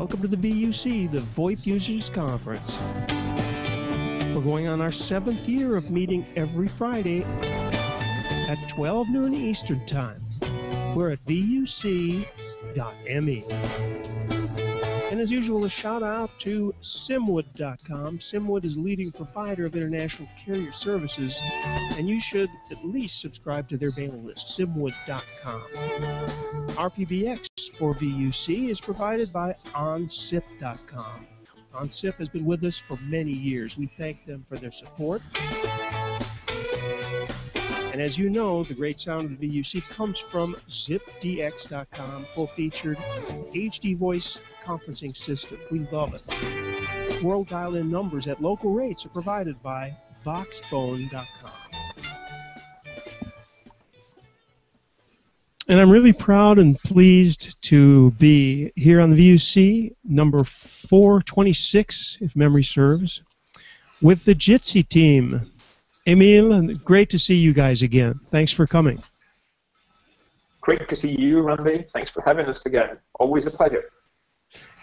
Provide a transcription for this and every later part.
Welcome to the VUC, the VoIP Users Conference. We're going on our 7th year of meeting every Friday at 12 noon Eastern Time. We're at VUC.me. And as usual, a shout out to Simwood.com. Simwood is a leading provider of international carrier services, and you should at least subscribe to their mailing list, Simwood.com. RPBX for VUC is provided by OnSIP.com. OnSIP has been with us for many years. We thank them for their support. And as you know, the great sound of the VUC comes from ZipDX.com, full-featured HD voice conferencing system. We love it. World dial-in numbers at local rates are provided by Voxphone.com. And I'm really proud and pleased to be here on the VUC, number 426, if memory serves, with the Jitsi team. Emil, great to see you guys again. Thanks for coming. Great to see you, Randy. Thanks for having us again. Always a pleasure.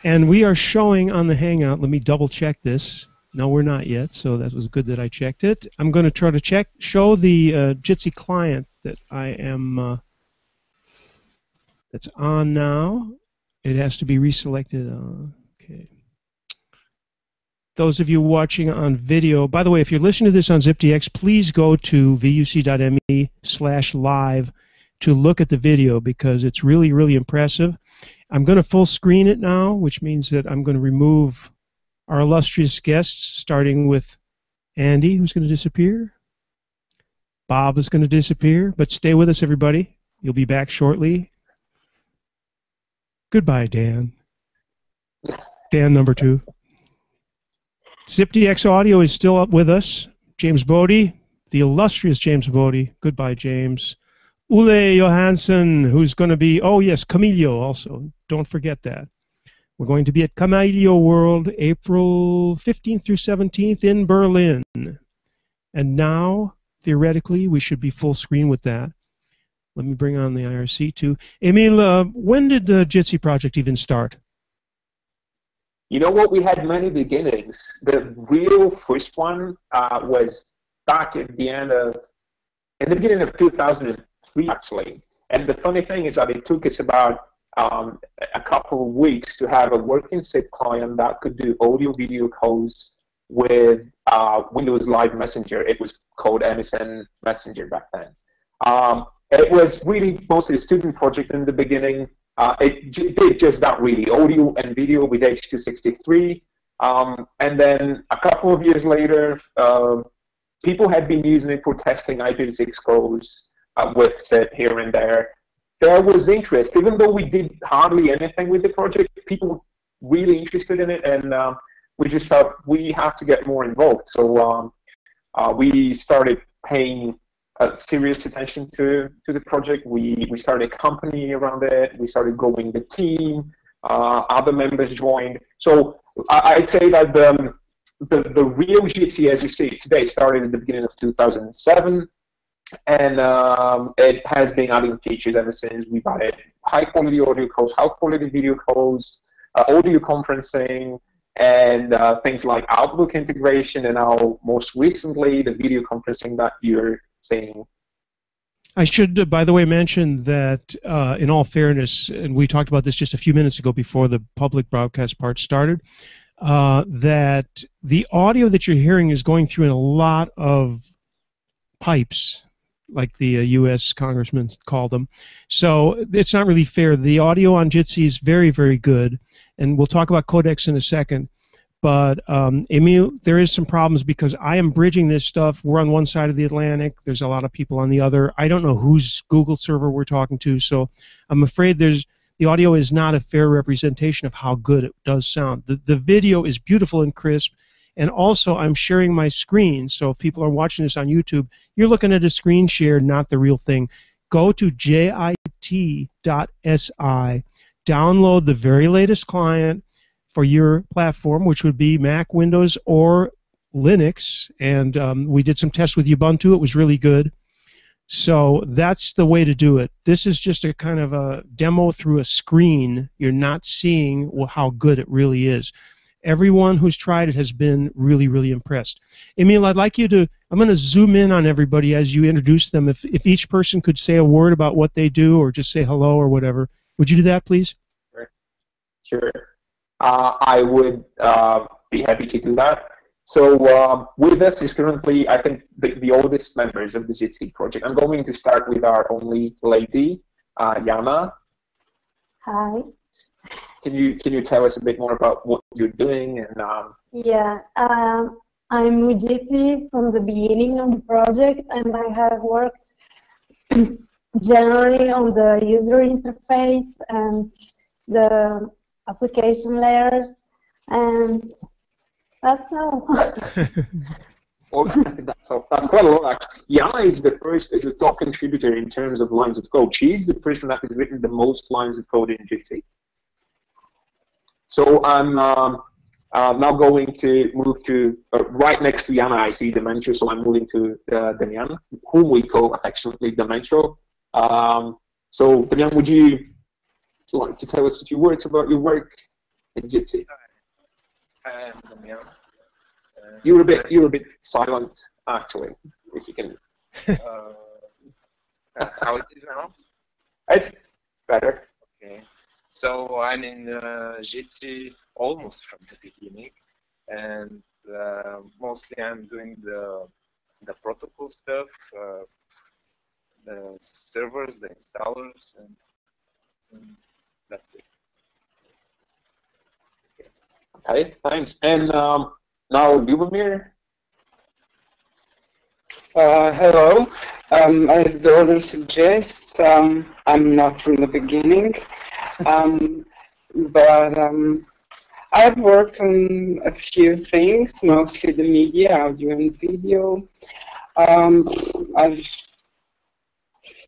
And we are showing on the Hangout. Let me double check this. No, we're not yet, so that was good that I checked it. I'm going to try to show the Jitsi client that I am that's on now. It has to be reselected. Okay. Those of you watching on video, by the way, if you're listening to this on ZipDX, please go to vuc.me/live to look at the video because it's really, really impressive. I'm going to full screen it now, which means that I'm going to remove our illustrious guests, starting with Andy, who's going to disappear. Bob is going to disappear, but stay with us, everybody. You'll be back shortly. Goodbye, Dan. Dan number 2. ZipDX Audio is still up with us. James Bodie, the illustrious James Bodie. Goodbye, James. Ule Johansson, who's going to be, oh yes, Camilio also. Don't forget that. We're going to be at Camilio World, April 15th through 17th in Berlin. And now, theoretically, we should be full screen with that. Let me bring on the IRC too. Emil, when did the Jitsi project even start? You know what? We had many beginnings. The real first one was back at the in the beginning of 2003, actually. And the funny thing is that it took us about a couple of weeks to have a working SIP client that could do audio-video calls with Windows Live Messenger. It was called MSN Messenger back then. It was really mostly a student project in the beginning. It did just that, really, audio and video with H.263. And then a couple of years later, people had been using it for testing IPv6 calls with SIP here and there. There was interest, even though we did hardly anything with the project. People were really interested in it, and we just thought we have to get more involved. So we started paying serious attention to the project. We started a company around it. We started growing the team. Other members joined. So I'd say that the real Jitsi, as you see it today, started at the beginning of 2007, and it has been adding features ever since. We've added high-quality audio calls, high-quality video calls, audio conferencing, and things like Outlook integration, and now most recently the video conferencing that you're seeing. I should, by the way, mention that in all fairness, and we talked about this just a few minutes ago before the public broadcast part started, that the audio that you're hearing is going through in a lot of pipes, like the U.S. congressmen called them. So it's not really fair. The audio on Jitsi is very, very good, and we'll talk about codecs in a second. But, Emil, there is some problems because I am bridging this stuff. We're on one side of the Atlantic. There's a lot of people on the other. I don't know whose Google server we're talking to, so I'm afraid the audio is not a fair representation of how good it does sound. The video is beautiful and crisp, and also I'm sharing my screen, so if people are watching this on YouTube, you're looking at a screen share, not the real thing. Go to jit.si, download the very latest client for your platform, which would be Mac, Windows, or Linux. And we did some tests with Ubuntu. It was really good. So that's the way to do it. This is just a kind of a demo through a screen. You're not seeing how good it really is. Everyone who's tried it has been really, really impressed. Emil, I'd like you to, I'm going to zoom in on everybody as you introduce them. If each person could say a word about what they do or just say hello or whatever. Would you do that, please? Sure. I would be happy to do that. So with us is currently, I think, the oldest members of the Jitsi project. I'm going to start with our only lady, Jana. Hi. Can you tell us a bit more about what you're doing? And Yeah, I'm with Jitsi from the beginning of the project, and I have worked generally on the user interface and the application layers, and that's all. Well, that's quite a lot, actually. Jana is the top contributor in terms of lines of code. She's the person that has written the most lines of code in Jitsi. So I'm now going to move to right next to Jana. I see Dementro, so I'm moving to Damian, whom we call affectionately Dementro. So Damian, would you like to tell us a few words about your work in Jitsi? Hi, I'm Damian. You're a bit silent, actually. If you can. How it is now? It's better. Okay. So I'm in Jitsi almost from the beginning, and mostly I'm doing the protocol stuff, the servers, the installers, and that's it. Okay, thanks. And now Ljubomir. Hello. As the order suggests, I'm not from the beginning, but I've worked on a few things, mostly the media, audio and video. I've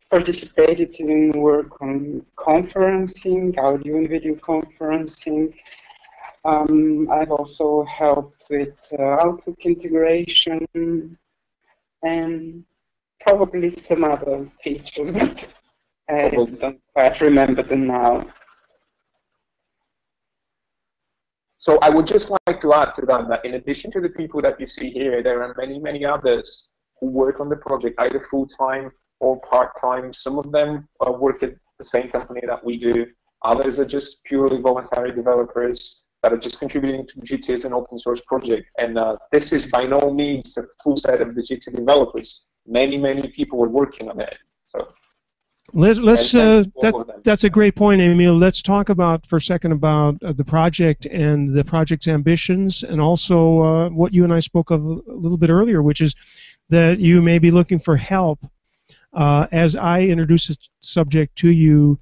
participated in work on conferencing, audio and video conferencing. I've also helped with Outlook integration and probably some other features, but I don't quite remember them now. So I would just like to add to that in addition to the people that you see here, there are many, many others who work on the project, either full-time or part-time. Some of them work at the same company that we do. Others are just purely voluntary developers that are just contributing to Jitsi as an open source project. And this is by no means a full set of the Jitsi developers. Many, many people are working on it. So that's a great point, Emil. Let's talk about for a second about the project and the project's ambitions, and also what you and I spoke of a little bit earlier, which is that you may be looking for help. As I introduce the subject to you,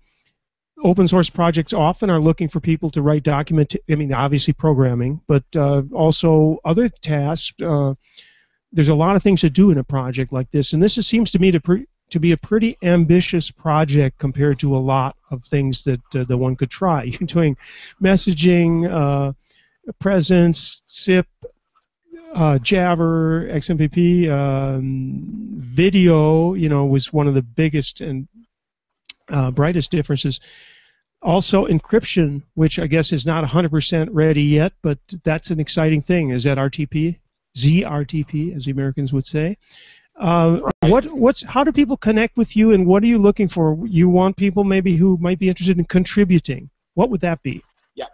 open source projects often are looking for people to write obviously programming, but also other tasks. There's a lot of things to do in a project like this, and this seems to me to be a pretty ambitious project compared to a lot of things that one could try. You're doing messaging, presence, SIP, Jabber, XMPP, video, was one of the biggest and brightest differences. Also encryption, which I guess is not 100% ready yet, but that's an exciting thing. Is that RTP? ZRTP, as the Americans would say. How do people connect with you, and what are you looking for? You want people maybe who might be interested in contributing. What would that be? Yeah.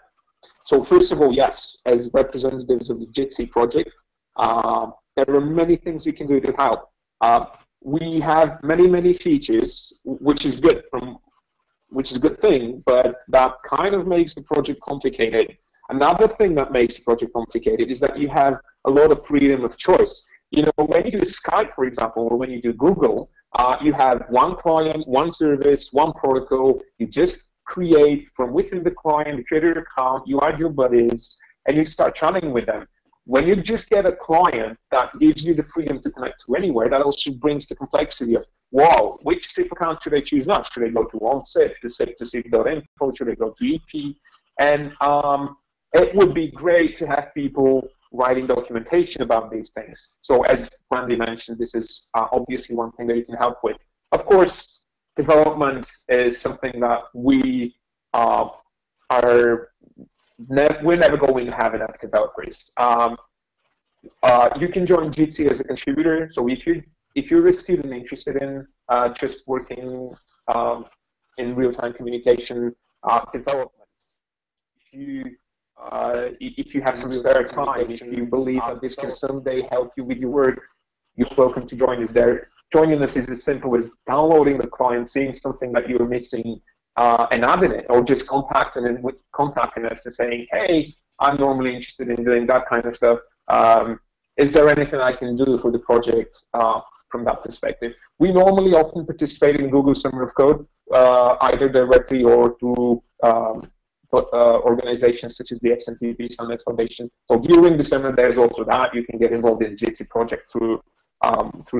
So first of all, yes, as representatives of the Jitsi project, there are many things you can do to help. We have many, many features, which is good which is a good thing, but that kind of makes the project complicated. Another thing that makes the project complicated is that you have a lot of freedom of choice. When you do Skype, for example, or when you do Google, you have one client, one service, one protocol. You just create from within the client, you create your account, you add your buddies, and you start chatting with them. When you just get a client that gives you the freedom to connect to anywhere, that also brings the complexity of, wow, which SIP account should I choose now? Should I go to one SIP, the SIP to SIP.info? Should I go to EP? And it would be great to have people writing documentation about these things. So as Randy mentioned, this is obviously one thing that you can help with. Of course, development is something that we're never going to have enough developers. You can join Jitsi as a contributor. So if you're a student interested in just working in real-time communication development, if you have some spare time, if you believe that this can someday help you with your work, you're welcome to join us there. Joining us is as simple as downloading the client, seeing something that you're missing, and adding it, or just contacting us and saying, hey, I'm normally interested in doing that kind of stuff. Is there anything I can do for the project from that perspective? We normally often participate in Google Summer of Code, either directly or through organizations such as the XMPP Summit Foundation. So during the summer, there's also that. You can get involved in the Jitsi project through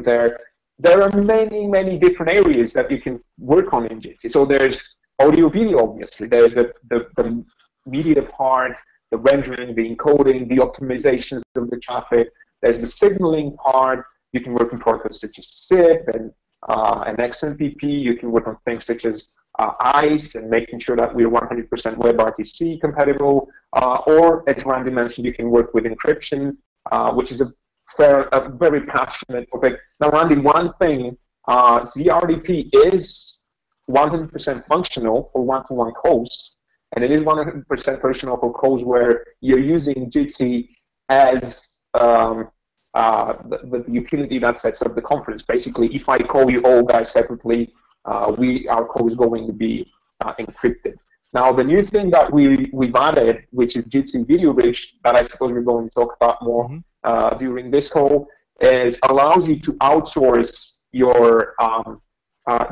there. There are many, many different areas that you can work on in Jitsi. So there's audio video, obviously. There's the media part, the rendering, the encoding, the optimizations of the traffic. There's the signaling part. You can work on protocols such as SIP and XMPP. You can work on things such as ICE and making sure that we're 100% WebRTC compatible. Or, as Randy mentioned, you can work with encryption, which is a very passionate topic. Now, Randy, one thing, ZRDP is 100% functional for one-to-one calls, and it is 100% functional for calls where you're using Jitsi as the utility that sets up the conference. Basically, if I call you all guys separately, our call is going to be encrypted. Now, the new thing that we've added, which is Jitsi Video Bridge, that I suppose we're going to talk about more during this call, is allows you to outsource your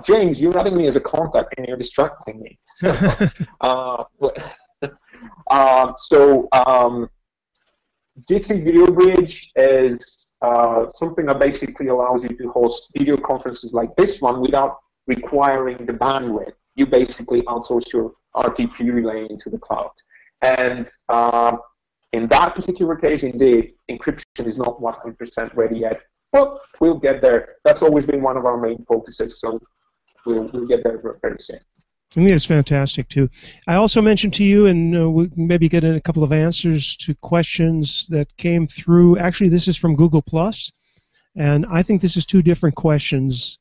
James, you're adding me as a contact and you're distracting me. Jitsi Video Bridge is something that basically allows you to host video conferences like this one without requiring the bandwidth. You basically outsource your RTP relay into the cloud. And in that particular case, indeed, encryption is not 100% ready yet, but we'll get there. That's always been one of our main focuses, so we'll get there very soon. I think it's fantastic, too. I also mentioned to you, and we can maybe get in a couple of answers to questions that came through. Actually, this is from Google+, and I think this is two different questions.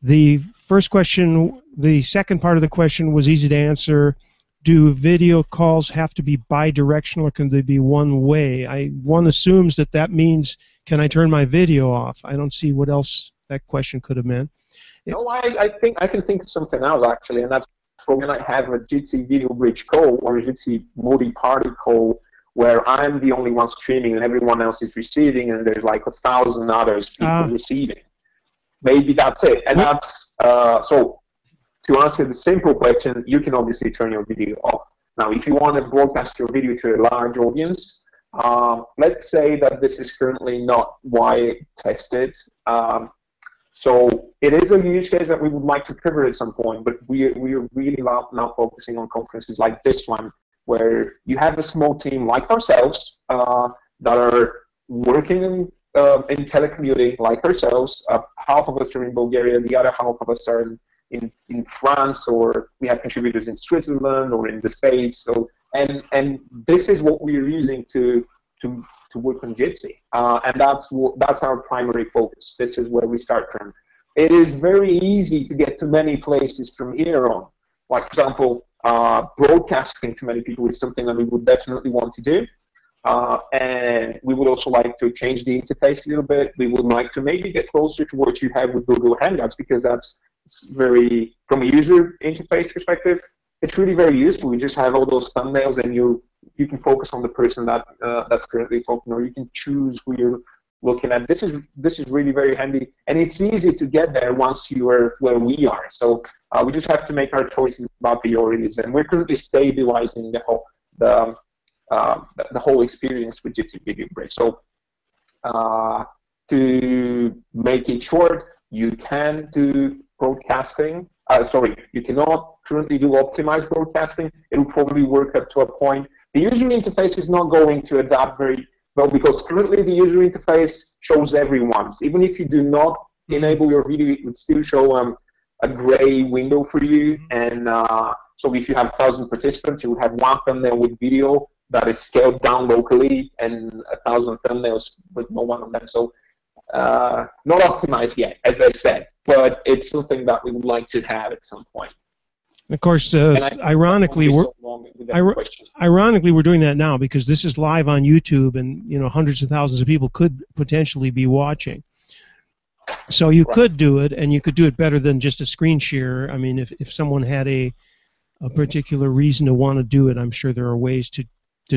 The first question, the second part of the question was easy to answer. Do video calls have to be bi-directional, or can they be one way? One assumes that means, can I turn my video off? I don't see what else that question could have meant. No, I think I can think of something else, actually, and that's for when I have a Jitsi Video Bridge call or a Jitsi multi-party call where I'm the only one streaming and everyone else is receiving, and there's like 1,000 others people receiving. Maybe that's it. And that's, so to answer the simple question, you can obviously turn your video off. Now, if you want to broadcast your video to a large audience, let's say that this is currently not wide tested. So it is a use case that we would like to cover at some point, but we are really now focusing on conferences like this one, where you have a small team like ourselves that are working in telecommuting like ourselves. Half of us are in Bulgaria, the other half of us are in France, or we have contributors in Switzerland or in the States. So and this is what we're using to work on Jitsi, and that's our primary focus. This is where we start from. It is very easy to get to many places from here on. Like, for example, broadcasting to many people is something that we would definitely want to do. And we would also like to change the interface a little bit. We would like to maybe get closer to what you have with Google Hangouts, because that's very, from a user interface perspective, it's really very useful. You just have all those thumbnails, and you can focus on the person that's currently talking, or you can choose who you're looking at. This is really very handy, and it's easy to get there once you are where we are. So we just have to make our choices about priorities, and we're currently stabilizing the whole experience with Jitsi Video Bridge. So to make it short, you can do broadcasting. You cannot currently do optimized broadcasting. It will probably work up to a point. The user interface is not going to adapt very well, because currently the user interface shows everyone's. Even if you do not enable your video, it would still show a gray window for you, and so if you have 1,000 participants, you would have one thumbnail with video that is scaled down locally, and 1,000 thumbnails with no one on them. So not optimized yet, as I said, but it's something that we would like to have at some point. Of course, ironically, we're doing that now because this is live on YouTube, and hundreds of thousands of people could potentially be watching. So you could do it, and you could do it better than just a screen share. I mean, if someone had a particular reason to want to do it, I'm sure there are ways to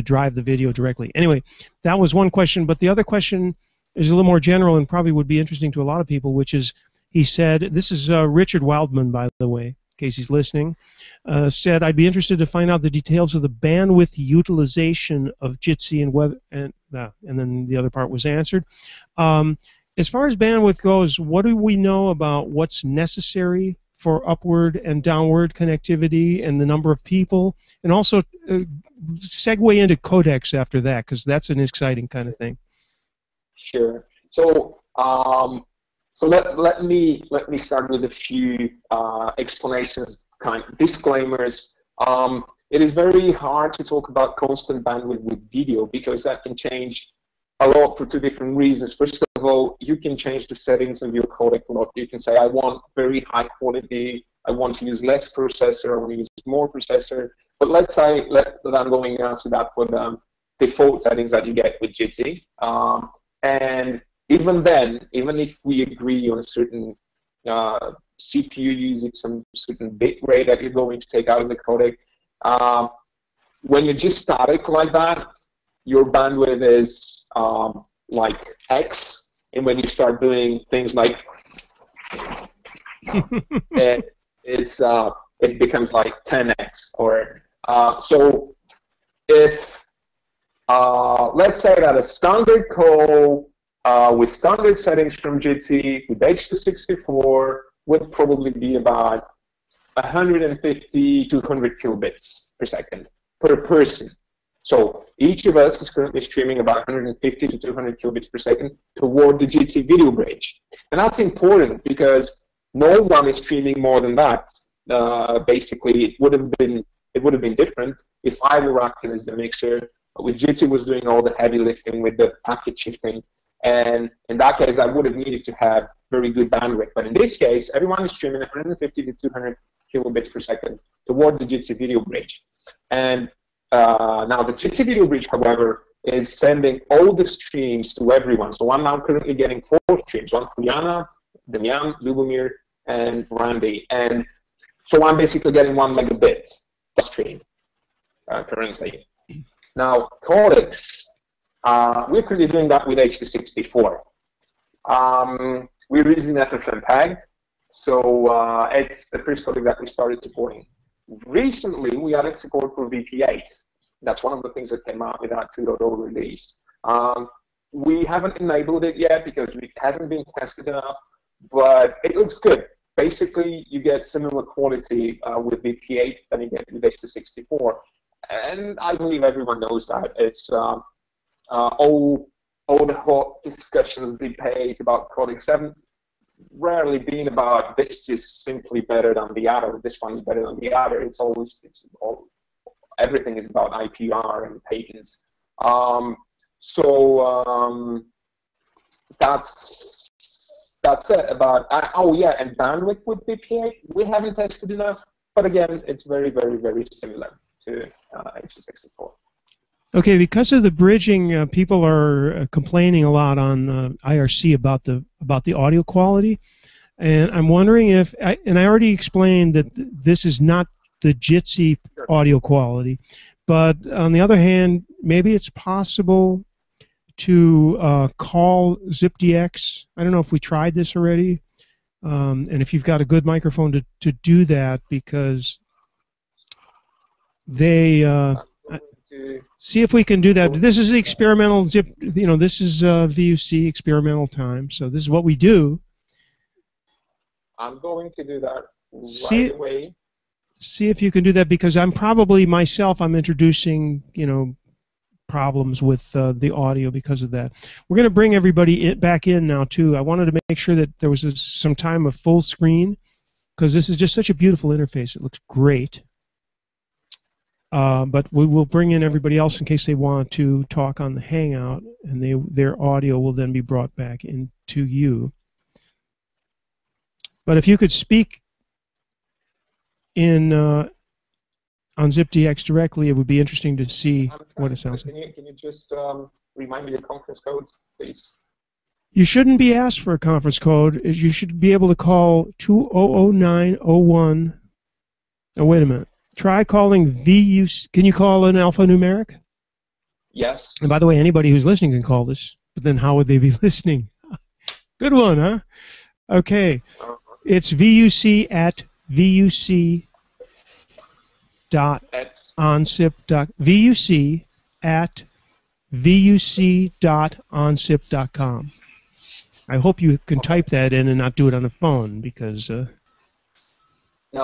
drive the video directly. Anyway, that was one question, but the other question is a little more general and probably would be interesting to a lot of people, which is, he said, this is Richard Wildman, by the way, in case he's listening, said, I'd be interested to find out the details of the bandwidth utilization of Jitsi and whether, and then the other part was answered. As far as bandwidth goes, what do we know about what's necessary for upward and downward connectivity and the number of people, and also segue into codecs after that, because that's an exciting kind of thing. Sure. So let me start with a few explanations, disclaimers. It is very hard to talk about constant bandwidth with video because that can change a lot for two different reasons. First of all, you can change the settings of your codec a lot. You can say, I want very high quality, I want to use less processor, I want to use more processor. But let's say that I'm going to answer that for the default settings that you get with Jitsi. And even then, even if we agree on a certain CPU using some certain bit rate that you're going to take out of the codec, when you're just static like that, your bandwidth is like X, and when you start doing things like it becomes like 10X. Or so if let's say that a standard call with standard settings from Jitsi with H.264 would probably be about 150 to 200 kilobits per second per person. So each of us is currently streaming about 150 to 200 kilobits per second toward the Jitsi video bridge. And that's important because no one is streaming more than that. Basically, it would have been different if I were acting as the mixer, with Jitsi was doing all the heavy lifting with the packet shifting. And in that case, I would have needed to have very good bandwidth. But in this case, everyone is streaming 150 to 200 kilobits per second toward the Jitsi video bridge. And now the Jitsi video bridge, however, is sending all the streams to everyone. So I'm now currently getting 4 streams, one for Yana, Damian, Lubomir, and Randy. And so I'm basically getting 1 megabit stream currently. Now, codecs, we're currently doing that with H.264. We're using FFmpeg, so it's the first codec that we started supporting. Recently, we added support for VP8. That's one of the things that came out with our 2.0 release. We haven't enabled it yet because it hasn't been tested enough, but it looks good. Basically, you get similar quality with VP8 than you get with H.264. And I believe everyone knows that. It's all the hot discussions, debates about codecs haven't rarely been about this is simply better than the other, this one is better than the other. Everything is about IPR and patents. That's it about, oh yeah, and bandwidth with VP8, we haven't tested enough, but again, it's very, very, very similar to H.264. Okay, because of the bridging, people are complaining a lot on IRC about the audio quality, and I'm wondering if, and I already explained that this is not the Jitsi audio quality, but on the other hand, maybe it's possible to call ZipDX. I don't know if we tried this already, and if you've got a good microphone to do that, because they see if we can do that. This is the experimental zip. This is VUC experimental time. So this is what we do. I'm going to do that right away. See if you can do that, because I'm probably myself. I'm introducing problems with the audio because of that. We're going to bring everybody back in now too. I wanted to make sure that there was some time of full screen because this is just such a beautiful interface. It looks great. But we will bring in everybody else in case they want to talk on the Hangout, and their audio will then be brought back into you. But if you could speak in on ZipDX directly, it would be interesting to see what it sounds like. Can you just remind me the conference code, please? You shouldn't be asked for a conference code. You should be able to call 200901. Oh, wait a minute. Try calling VUC. Can you call an alphanumeric? Yes. And by the way, anybody who's listening can call this, but then how would they be listening? Good one, huh? Okay. It's VUC at VUC dot VUC at VUC.onsip.com. I hope you can type that in and not do it on the phone, because no,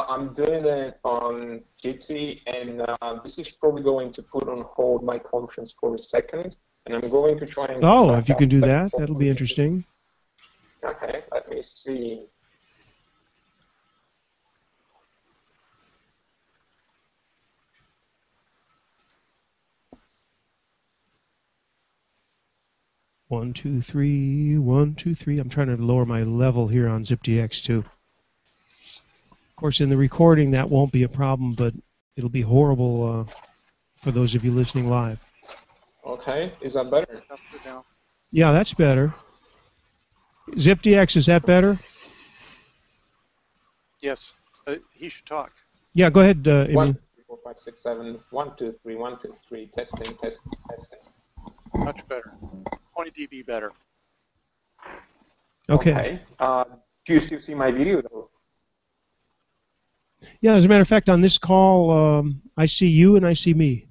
I'm doing it on Jitsi, and this is probably going to put on hold my conference for a second, and I'm going to try and... Oh, if you can do that, that'll be interesting. Okay, let me see. One, two, three, 1, 2, 3. I'm trying to lower my level here on ZipDX too. Of course, in the recording, that won't be a problem, but it'll be horrible for those of you listening live. Okay, is that better? Yeah, that's better. ZipDX, is that better? Yes, he should talk. Yeah, go ahead, Emil. 1, 2, 3, 4, 5, 6, 7. 1, 2, 3. 1, 2, 3. Testing, testing, testing. Much better. 20 dB better. Okay. Do you still see my video, though? Yeah, as a matter of fact, on this call, I see you and I see me.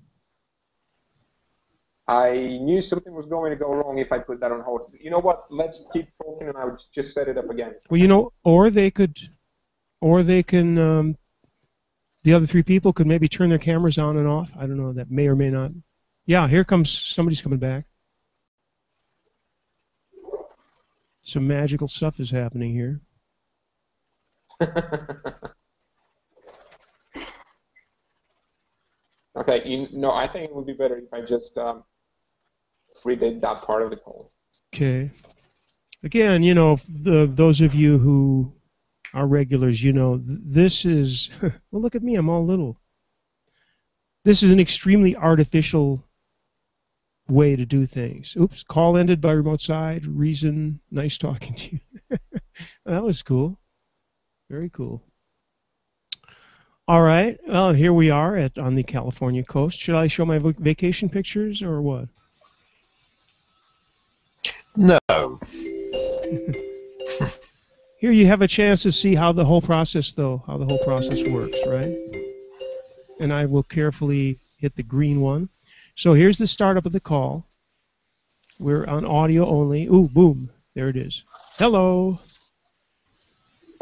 I knew something was going to go wrong if I put that on hold. You know what? Let's keep talking, and I would just set it up again. Well, you know, or they can, the other 3 people could maybe turn their cameras on and off. I don't know. That may or may not. Yeah, here comes, somebody's coming back. Some magical stuff is happening here. Okay, no, I think it would be better if I just redid that part of the call. Okay. Again, you know, those of you who are regulars, you know, this is, well, look at me, I'm all little. This is an extremely artificial way to do things. Oops, call ended by remote side. Reason, nice talking to you. That was cool. Very cool. All right, well, here we are on the California coast. Should I show my vacation pictures or what? No. Here you have a chance to see how the whole process, how the whole process works, right? And I will carefully hit the green one. So here's the startup of the call. We're on audio only. Ooh, boom. There it is. Hello.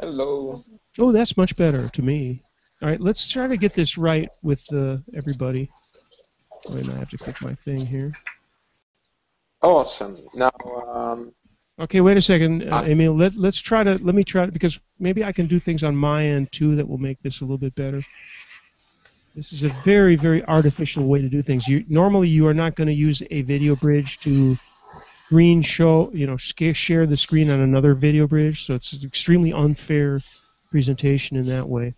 Hello. Oh, that's much better to me. All right, let's try to get this right with everybody. Wait, I have to click my thing here. Awesome. Now, okay, wait a second, Emil. Let me try to, because maybe I can do things on my end too that will make this a little bit better. This is a very, very artificial way to do things. Normally, you are not going to use a video bridge to share the screen on another video bridge. So it's an extremely unfair presentation in that way.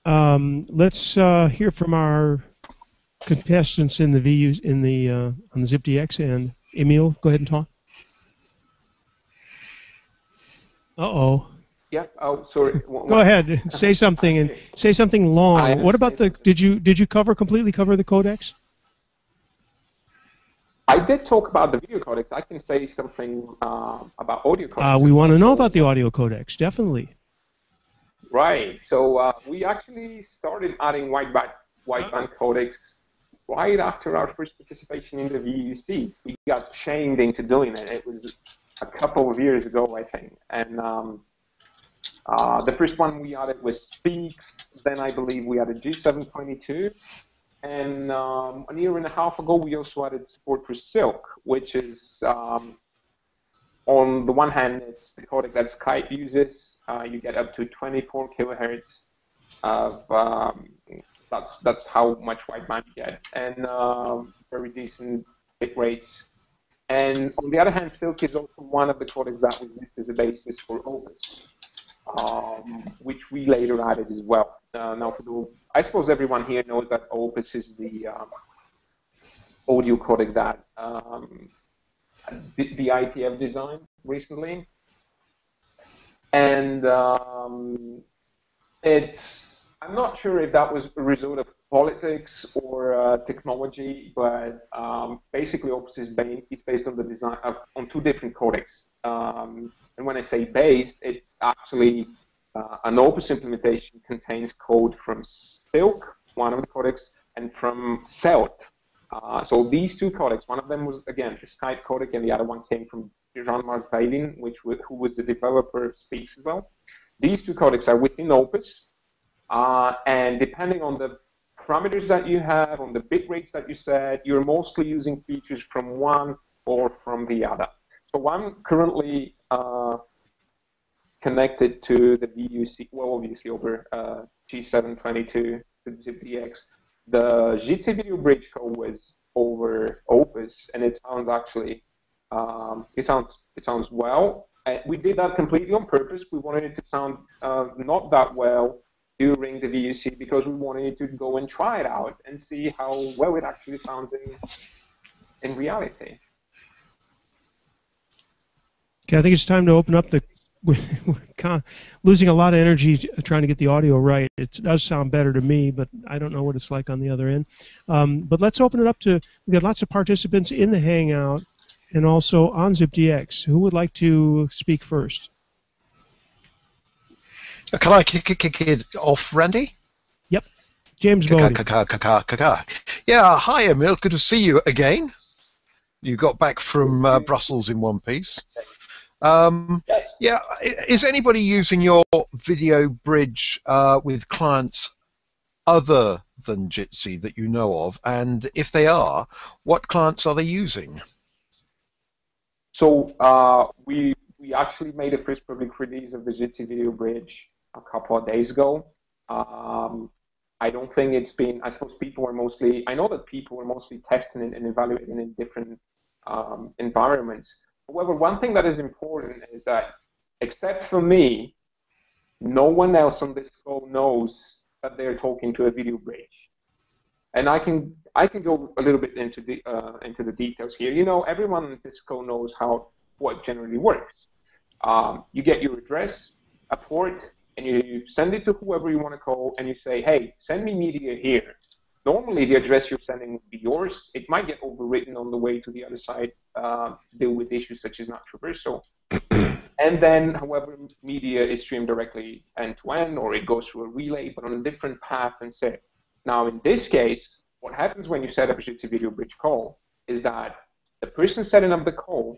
Let's hear from our contestants in the VUs on the ZipDX end. Emil, go ahead and talk. Uh-oh. Yeah. Oh, sorry. Go ahead. Say something, and say something long. What about did you completely cover the codecs? I did talk about the video codecs. I can say something about audio codecs. We want to know about the audio codecs, definitely. Right. So we actually started adding wideband codecs right after our first participation in the VUC. We got shamed into doing it. It was a couple of years ago, I think. And the first one we added was Speaks. Then I believe we added G722. And a year and a half ago, we also added support for Silk, which is on the one hand, it's the codec that Skype uses. You get up to 24 kilohertz of that's how much wideband you get, and very decent bit rates. And on the other hand, Silk is also one of the codecs that we used as a basis for OPUS, which we later added as well. Now, I suppose everyone here knows that OPUS is the audio codec that the ITF designed recently. And I'm not sure if that was a result of politics or technology, but basically OPUS is based on the design on two different codecs. And when I say based, it actually an OPUS implementation contains code from Silk, one of the codecs, and from CELT. So these two codecs, one of them was, again, the Skype codec, and the other one came from Jean-Marc Vailin, who was the developer of Speaks as well. These two codecs are within OPUS, and depending on the parameters that you have, on the bit rates that you set, you're mostly using features from one or from the other. So I'm currently connected to the VUC, well, obviously over G722 to ZipDX. The Jitsi video bridge code was over OPUS, and it sounds actually, it sounds well. We did that completely on purpose. We wanted it to sound not that well during the VUC because we wanted to go and try it out and see how well it actually sounds in reality. Okay, I think it's time to open up the. We're losing a lot of energy trying to get the audio right. It does sound better to me, but I don't know what it's like on the other end. But let's open it up to. We've got lots of participants in the Hangout and also on ZipDX. Who would like to speak first? Can I kick it off, Randy? Yep. James Bodie. Yeah, hi, Emil. Good to see you again. You got back from Brussels in one piece. Yeah, is anybody using your video bridge with clients other than Jitsi that you know of? And if they are, what clients are they using? So we actually made a first public release of the Jitsi video bridge a couple of days ago. I don't think it's been, I suppose people are mostly, I know that people are mostly testing it and evaluating in different environments. However, one thing that is important is that, except for me, no one else on this call knows that they're talking to a video bridge. And I can go a little bit into the details here. You know, everyone on this call knows what generally works. You get your address, a port, and you send it to whoever you want to call, and you say, hey, send me media here. Normally, the address you're sending would be yours. It might get overwritten on the way to the other side to deal with issues such as not traversal. And then, however, media is streamed directly end-to-end, or it goes through a relay, but on a different path and set. Now, in this case, what happens when you set up a Jitsi video bridge call is that the person setting up the call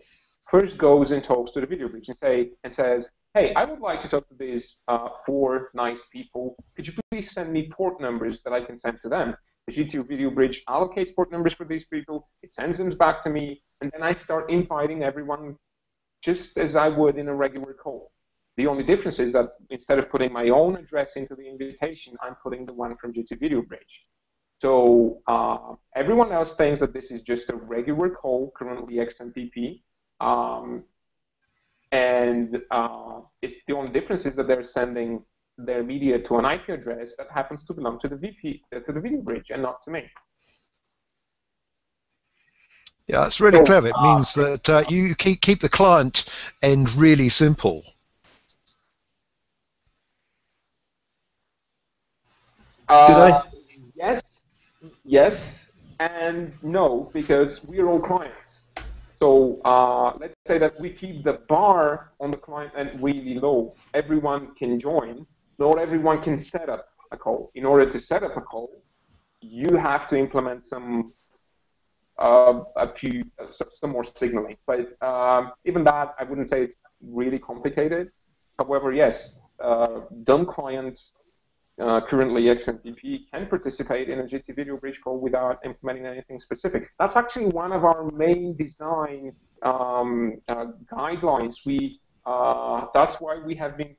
first goes and talks to the video bridge and says, hey, I would like to talk to these 4 nice people. Could you please send me port numbers that I can send to them? The Jitsi video bridge allocates port numbers for these people. It sends them back to me, and then I start inviting everyone just as I would in a regular call. The only difference is that instead of putting my own address into the invitation, I'm putting the one from Jitsi video bridge. So everyone else thinks that this is just a regular call, currently XMPP. It's the only difference is that they're sending their media to an IP address that happens to belong to the video bridge and not to me. Yeah, it's really clever. It means that you keep the client end really simple. Yes, and no, because we're all clients. So let's say that we keep the bar on the client end really low. Everyone can join. Not everyone can set up a call. In order to set up a call, you have to implement some more signaling. But even that, I wouldn't say it's really complicated. However, yes, dumb clients currently XMPP can participate in a Jitsi video bridge call without implementing anything specific. That's actually one of our main design guidelines. That's why we have been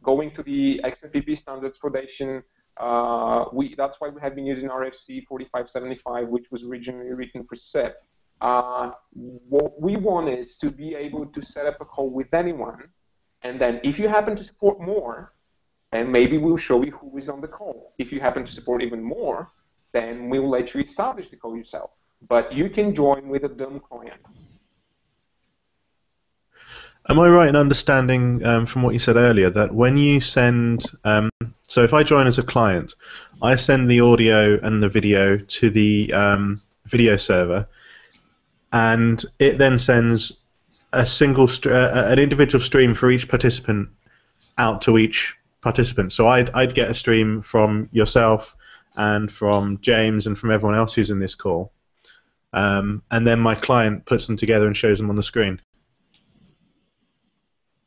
going to the XMPP standards foundation. That's why we have been using RFC 4575, which was originally written for SIP. What we want is to be able to set up a call with anyone, and then if you happen to support more, then maybe we'll show you who is on the call. If you happen to support even more, then we'll let you establish the call yourself. But you can join with a DOM client. Am I right in understanding from what you said earlier that when you send, so if I join as a client, I send the audio and the video to the video server, and it then sends a single, an individual stream for each participant out to each participant. So I'd get a stream from yourself and from James and from everyone else who's in this call, and then my client puts them together and shows them on the screen.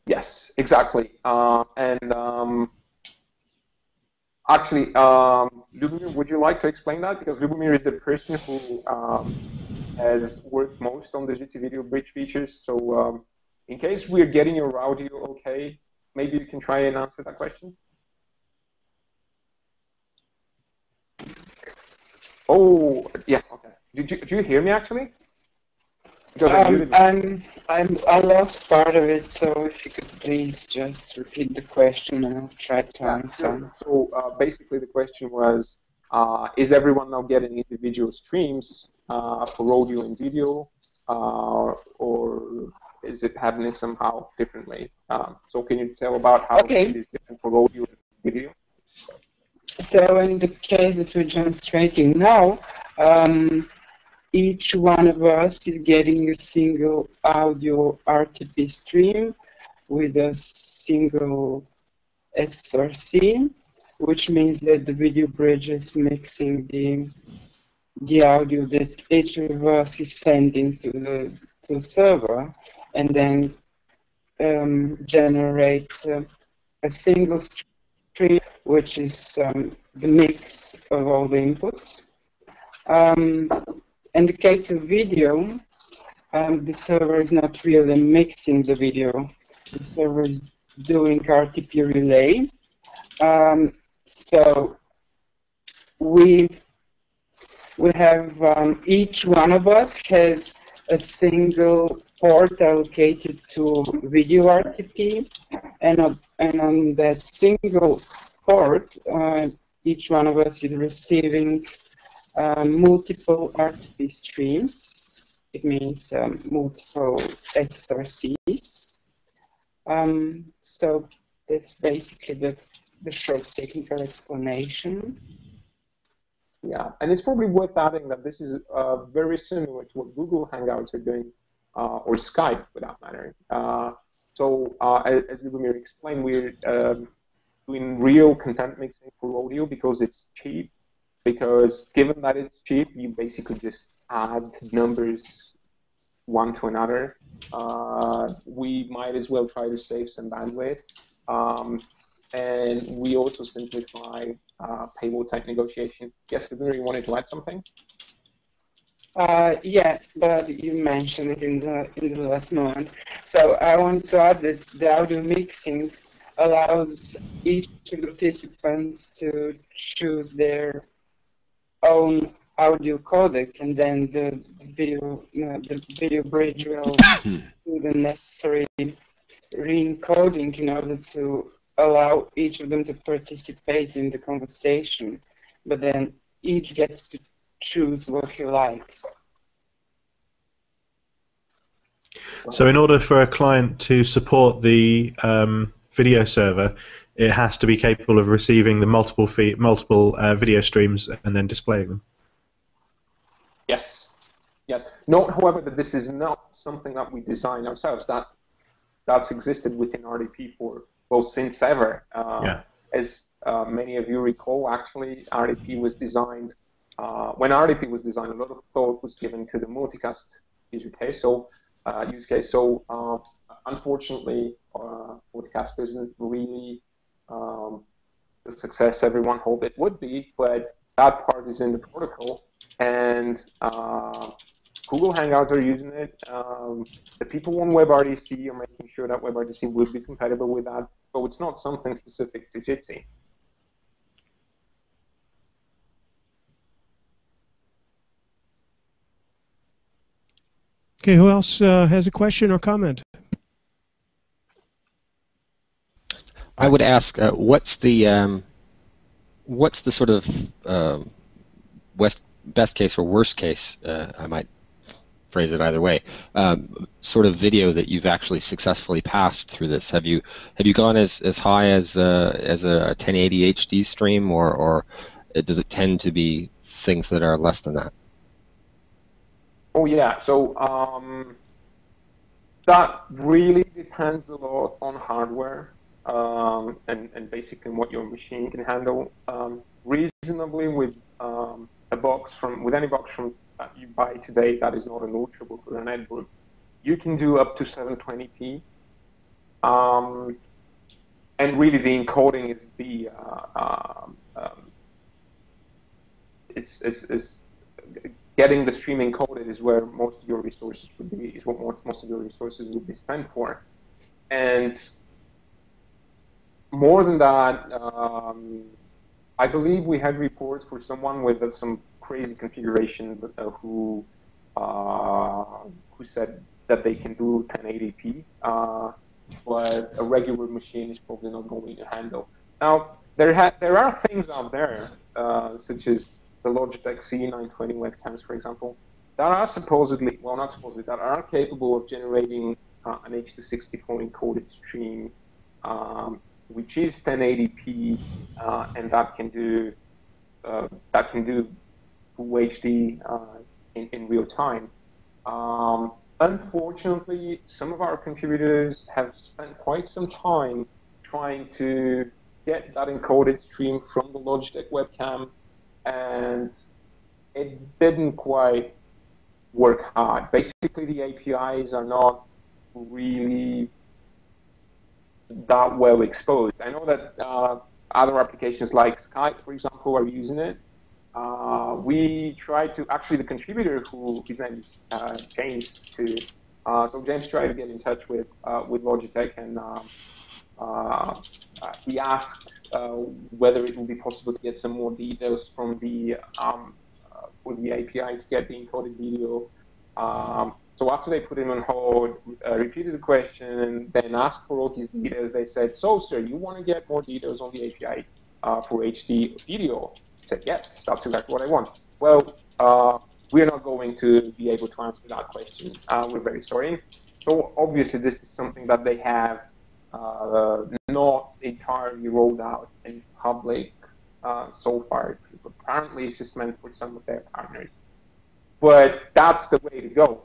Yes, exactly. Actually, Lubomir, would you like to explain that? Because Lubomir is the person who has worked most on the Jitsi video bridge features. So in case we're getting your audio okay, maybe you can try and answer that question. Oh, yeah, okay. Do you hear me actually? I lost part of it, so if you could please just repeat the question and I'll try to answer. So basically the question was, is everyone now getting individual streams for audio and video, or is it happening somehow differently? So can you tell about how it is different for audio and video? So in the case that we're demonstrating now, each one of us is getting a single audio RTP stream with a single SRC, which means that the video bridge is mixing the audio that each of us is sending to the server, and then generates a single stream, which is the mix of all the inputs. In the case of video, the server is not really mixing the video. The server is doing RTP relay. So we have each one of us has a single port allocated to video RTP, and on that single port, each one of us is receiving multiple RTP streams. It means multiple SRCs. So that's basically the short technical explanation. Yeah, and it's probably worth adding that this is very similar to what Google Hangouts are doing, or Skype for that matter. As Lubomir explained, we're doing real content mixing for audio because it's cheap. Because given that it's cheap, you basically just add numbers one to another. We might as well try to save some bandwidth. And we also simplify paywall type negotiation. Yes, Lubomir, you wanted to add something? Yeah, but you mentioned it in the last moment. So I want to add that the audio mixing allows each of the participants to choose their own audio codec, and then the video bridge will do the necessary re-encoding in order to allow each of them to participate in the conversation. But then each gets to choose what he likes. So in order for a client to support the video server, it has to be capable of receiving the multiple video streams and then displaying them. Yes. Yes. Note, however, that this is not something that we design ourselves. That's existed within RDP for, well, since ever. As many of you recall, actually, RDP was designed, when RDP was designed, a lot of thought was given to the multicast use case. So, unfortunately, multicast isn't really the success everyone hoped it would be, but that part is in the protocol, and Google Hangouts are using it. The people on WebRTC are making sure that WebRTC will be compatible with that. So it's not something specific to Jitsi. Okay, who else has a question or comment? I would ask, what's the sort of best case or worst case, I might phrase it either way, sort of video that you've actually successfully passed through this? Have you gone as high as a 1080 HD stream, or does it tend to be things that are less than that? Oh yeah, so that really depends a lot on hardware and basically what your machine can handle. Reasonably with with any box from that you buy today that is not an ultrabook or a netbook, you can do up to 720p. And really the encoding is the getting the stream encoded is where most of your resources would be, is what most of your resources would be spent for. And more than that, I believe we had reports for someone with some crazy configuration who said that they can do 1080p, but a regular machine is probably not going to handle. Now, there are things out there, such as the Logitech C920 webcams, for example, that are supposedly, well, not supposedly, that are capable of generating an H264 encoded stream, which is 1080p, and that can do full HD in real time. Unfortunately, some of our contributors have spent quite some time trying to get that encoded stream from the Logitech webcam, and it didn't quite work hard. Basically, the APIs are not really that well exposed. I know that other applications like Skype, for example, are using it. We tried to, actually the contributor his name is James, so James tried to get in touch with Logitech, and he asked whether it would be possible to get some more details from the for the API to get the encoded video. So after they put him on hold, repeated the question, then asked for all his details, they said, "So, sir, you want to get more details on the API for HD video?" I said, "Yes, that's exactly what I want." Well, we're not going to be able to answer that question. We're very sorry. So obviously, this is something that they have not entirely rolled out in public so far. Apparently, it's just meant for some of their partners. But that's the way to go.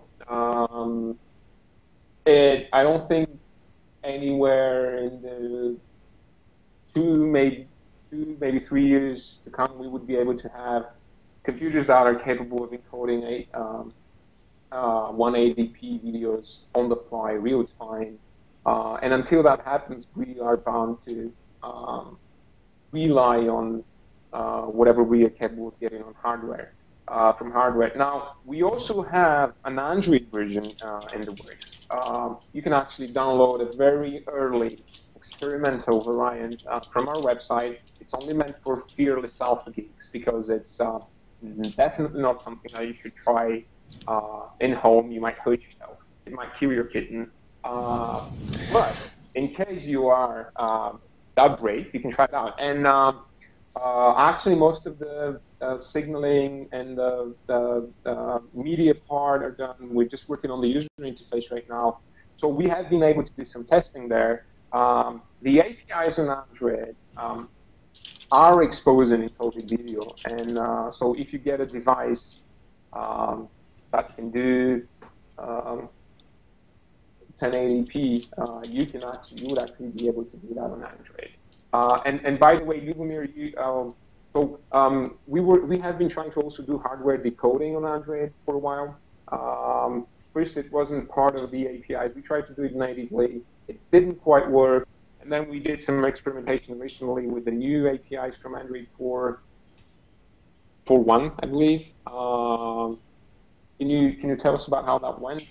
I don't think anywhere in the maybe 3 years to come, we would be able to have computers that are capable of encoding 180p videos on the fly, real time. And until that happens, we are bound to rely on whatever we are capable of getting on hardware. From hardware. Now, we also have an Android version in the works. You can actually download a very early experimental variant from our website. It's only meant for fearless alpha geeks because it's definitely not something that you should try in home. You might hurt yourself. It might kill your kitten. But in case you are that brave, you can try it out. And actually, most of the signaling and the media part are done. We're just working on the user interface right now. So we have been able to do some testing there. The APIs in Android are exposing encoded video. And so if you get a device that can do 1080p, you would actually be able to do that on Android. And by the way, Lubomir, we have been trying to also do hardware decoding on Android for a while. First, it wasn't part of the APIs. We tried to do it natively. It didn't quite work. And then we did some experimentation recently with the new APIs from Android 4.1, I believe. Can you tell us about how that went?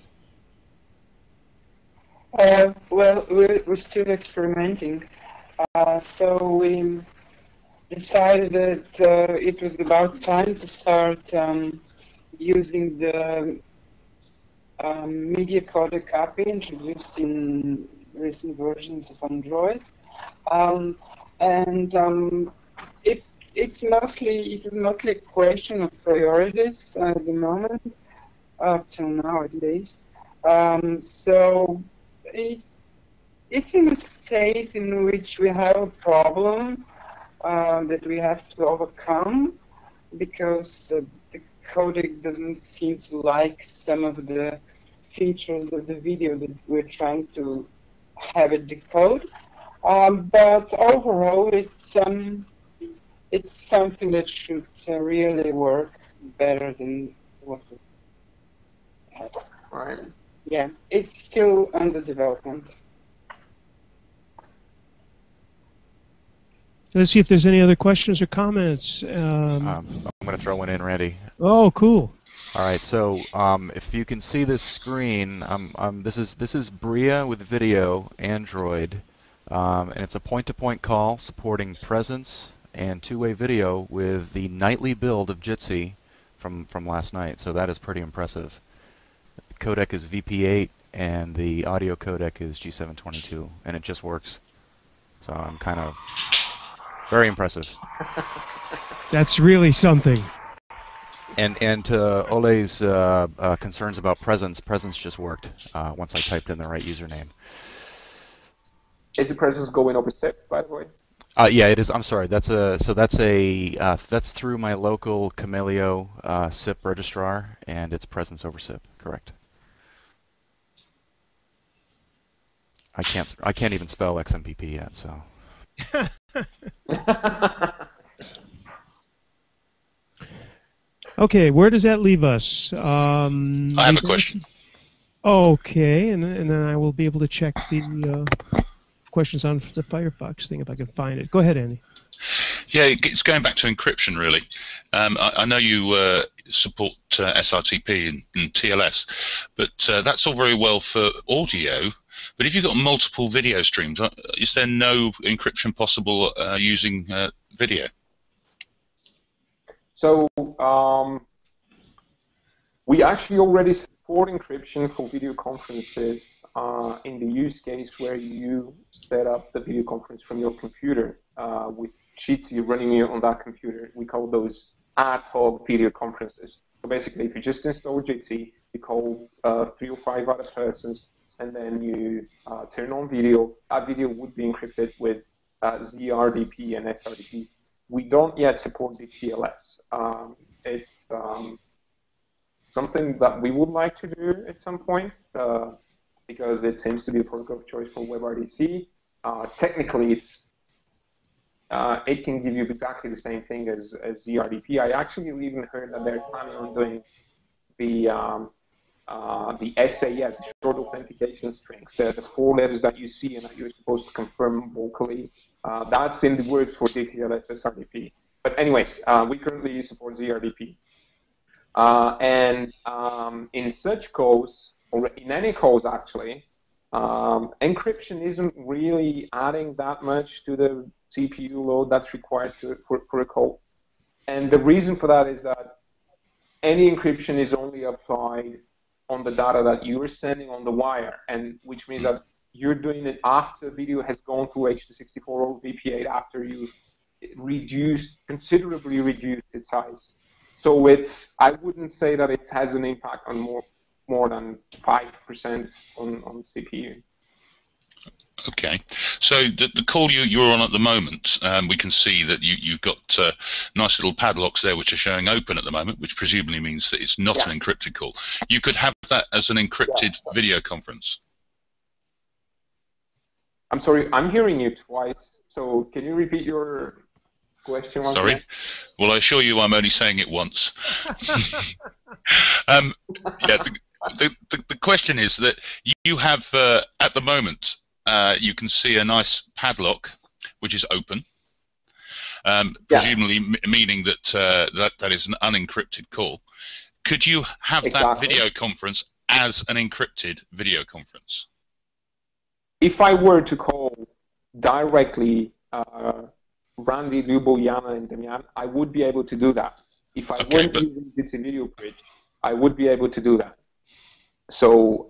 Well, we're still experimenting. So we decided that it was about time to start using the media codec API introduced in recent versions of Android. It was mostly a question of priorities at the moment, up till now at least. So it's in a state in which we have a problem that we have to overcome, because the codec doesn't seem to like some of the features of the video that we're trying to have it decode. But overall, it's something that should really work better than what we have. Right. Yeah, it's still under development. Let's see if there's any other questions or comments. I'm going to throw one in, Randy. Oh, cool. All right, so if you can see this screen, this is Bria with video, Android, and it's a point-to-point call supporting presence and two-way video with the nightly build of Jitsi from last night. So that is pretty impressive. The codec is VP8 and the audio codec is G722, and it just works. So I'm kind of very impressive. That's really something. And to Ole's concerns about presence just worked once I typed in the right username. Is the presence going over SIP, by the way? Yeah, it is. I'm sorry. That's through my local Camelio SIP registrar, and it's presence over SIP. Correct. I can't even spell XMPP yet, so. Okay, where does that leave us? I have a question. Okay, and then I will be able to check the questions on the Firefox thing if I can find it. Go ahead, Andy. Yeah, it's going back to encryption, really. I know you support SRTP and TLS, but that's all very well for audio. But if you've got multiple video streams, is there no encryption possible using video? So we actually already support encryption for video conferences in the use case where you set up the video conference from your computer with Jitsi running it on that computer. We call those ad hoc video conferences. So basically, if you just install Jitsi, you call 3 or 5 other persons, and then you turn on video. That video would be encrypted with ZRDP and SRDP. We don't yet support the TLS. It's something that we would like to do at some point because it seems to be a protocol of choice for WebRTC. Technically, it can give you exactly the same thing as ZRDP. I actually even heard that they're planning on doing the SAS, the short authentication strings, the 4 letters that you see and that you're supposed to confirm vocally. That's in the words for DTLS SRDP. But anyway, we currently support ZRDP. And in such calls, or in any calls actually, encryption isn't really adding that much to the CPU load that's required for a call. And the reason for that is that any encryption is only applied on the data that you are sending on the wire, and which means that you're doing it after video has gone through H.264 or VP8, after you considerably reduced its size. So I wouldn't say that it has an impact on more than 5% on CPU. Okay, so the call you're on at the moment, we can see that you've got nice little padlocks there which are showing open at the moment, which presumably means that it's not an encrypted call. You could have that as an encrypted video conference. I'm sorry, I'm hearing you twice, so can you repeat your question once Sorry? again? Well, I assure you I'm only saying it once. Yeah, the question is that you have, at the moment, you can see a nice padlock, which is open, presumably meaning that that is an unencrypted call. Could you have that Exactly. video conference as an encrypted video conference? If I were to call directly Randy, Lubo, Yana, and Damian, I would be able to do that. If I weren't using Jitsi Video Bridge, I would be able to do that. So,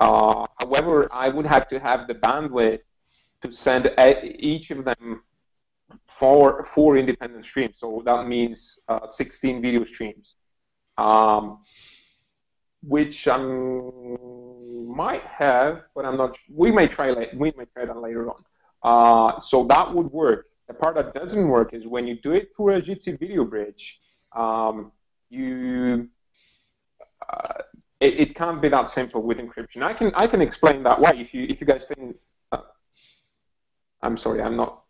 however, I would have to have the bandwidth to send each of them four independent streams. So that means 16 video streams, which I might have, but I'm not. We may try that later on. So that would work. The part that doesn't work is when you do it through a Jitsi Video Bridge, it can't be that simple with encryption. I can explain that why. If you guys think, I'm sorry, I'm not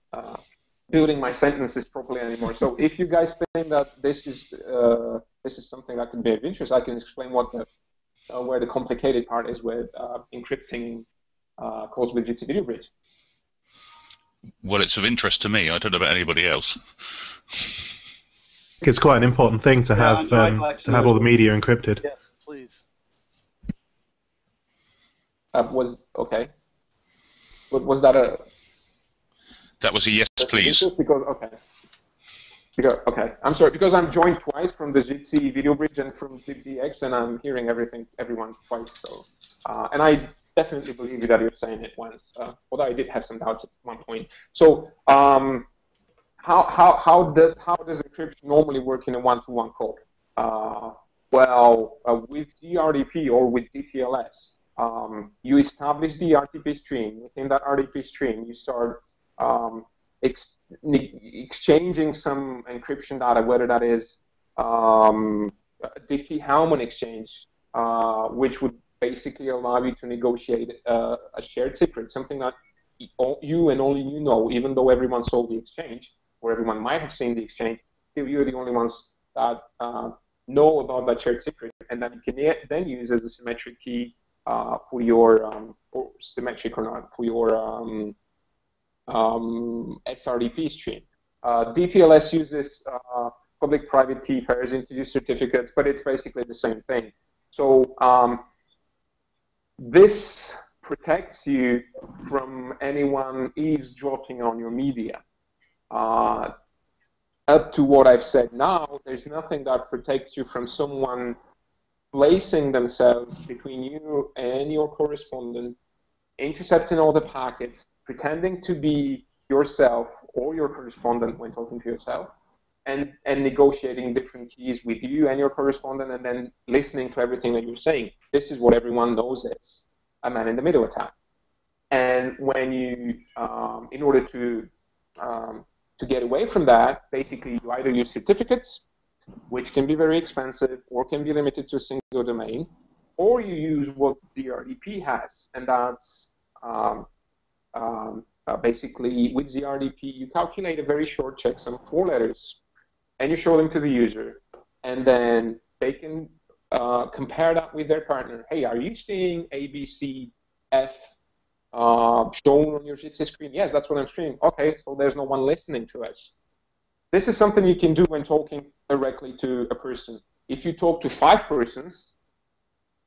building my sentences properly anymore. So if you guys think that this is something that could be of interest, I can explain what where the complicated part is with encrypting calls with Jitsi Video Bridge. Well, it's of interest to me. I don't know about anybody else. It's quite an important thing to have to have all the media encrypted. Yes, please. Okay. Was that a? That was a yes, please. Okay. I'm sorry, because I'm joined twice from the Jitsi Video Bridge and from ZipDX, and I'm hearing everyone twice. So, and I definitely believe that you're saying it once, although I did have some doubts at one point. So, how does encryption normally work in a one-to-one call? Well, with GRDP or with DTLS, you establish the RTP stream. Within that RTP stream, you start exchanging some encryption data, whether that is Diffie-Hellman exchange, which would basically allow you to negotiate a shared secret, something that you and only you know, even though everyone saw the exchange, or everyone might have seen the exchange, still you're the only ones that know about that shared secret, and then you can then use as a symmetric key for your, or symmetric or not, for your SRDP stream. DTLS uses public-private key pairs, integer certificates, but it's basically the same thing. So this protects you from anyone eavesdropping on your media. Up to what I've said now, there's nothing that protects you from someone placing themselves between you and your correspondent, intercepting all the packets, pretending to be yourself or your correspondent when talking to yourself, and negotiating different keys with you and your correspondent, and then listening to everything that you're saying. This is what everyone knows is a man-in-the-middle attack. And when you, in order to get away from that, basically you either use certificates, which can be very expensive or can be limited to a single domain, or you use what ZRDP has, and that's basically with ZRDP you calculate a very short checksum, 4 letters, and you show them to the user, and then they can compare that with their partner. Hey, are you seeing ABCF shown on your Jitsi screen? Yes, that's what I'm streaming. Okay, so there's no one listening to us. This is something you can do when talking directly to a person. If you talk to 5 persons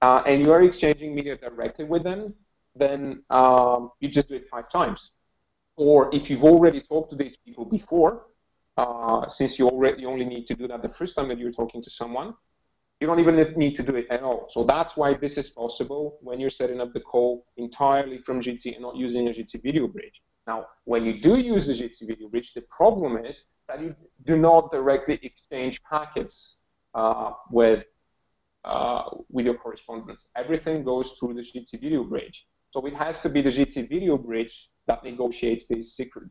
and you are exchanging media directly with them, then you just do it 5 times. Or if you've already talked to these people before, since you only need to do that the first time that you're talking to someone, you don't even need to do it at all. So that's why this is possible when you're setting up the call entirely from Jitsi and not using a Jitsi Video Bridge. Now, when you do use a Jitsi Video Bridge, the problem is that you do not directly exchange packets with your correspondents. Everything goes through the Jitsi Video Bridge. So it has to be the Jitsi Video Bridge that negotiates this secret,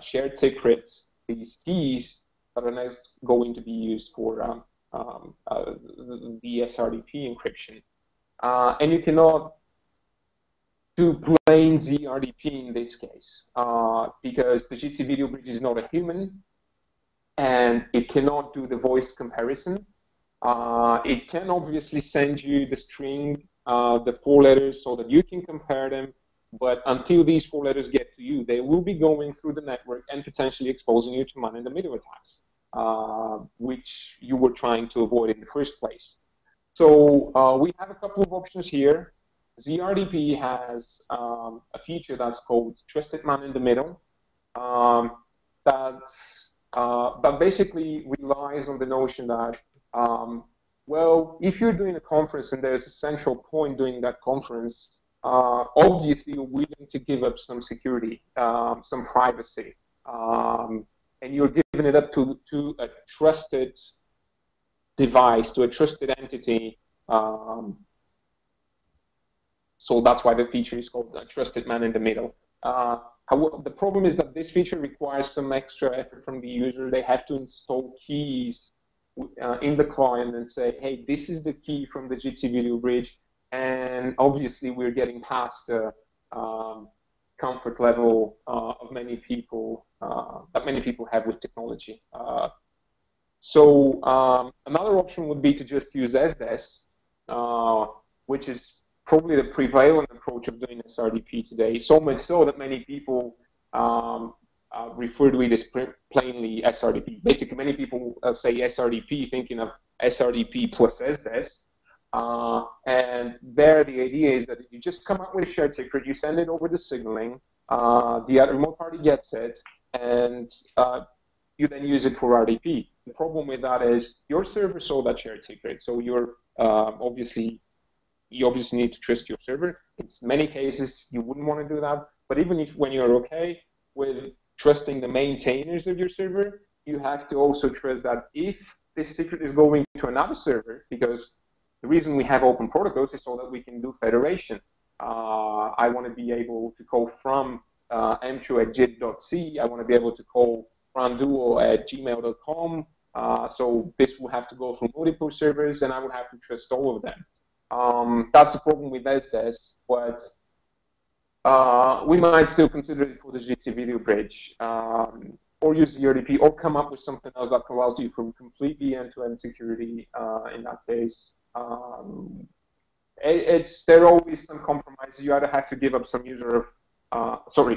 shared secrets, these keys that are next going to be used for the SRDP encryption. And you cannot do plain ZRDP in this case because the Jitsi Video Bridge is not a human and it cannot do the voice comparison. It can obviously send you the string, the 4 letters so that you can compare them, but until these 4 letters get to you, they will be going through the network and potentially exposing you to man-in-the-middle attacks. which you were trying to avoid in the first place. So we have a couple of options here. ZRDP has a feature that's called Trusted Man in the Middle. That basically relies on the notion that, well, if you're doing a conference and there's a central point during that conference, obviously you're willing to give up some security, some privacy, and you're giving it up to a trusted device, to a trusted entity. So that's why the feature is called Trusted Man in the Middle. However, the problem is that this feature requires some extra effort from the user. They have to install keys in the client and say, hey, this is the key from the Jitsi video bridge. And obviously, we're getting past the comfort level of many people that many people have with technology. So another option would be to just use SDS, which is probably the prevalent approach of doing SRDP today, so much so that many people refer to it as plainly SRDP. Basically, many people say SRDP thinking of SRDP plus SDS. And there, the idea is that if you just come up with a shared secret, you send it over the signaling, the remote party gets it, and you then use it for RDP. The problem with that is your server saw that shared secret, so you're you obviously need to trust your server. In many cases, you wouldn't want to do that, but even when you're okay with trusting the maintainers of your server, you have to also trust that if this secret is going to another server, because the reason we have open protocols is so that we can do federation. I want to be able to call from m2 at jit.c. I want to be able to call franduo at gmail.com. So this will have to go through multiple servers, and I would have to trust all of them. That's the problem with SDS, but we might still consider it for the Jitsi video bridge, or use ZRDP, or come up with something else that allows you from completely end-to-end security in that case. There are always some compromises. You either have to give up some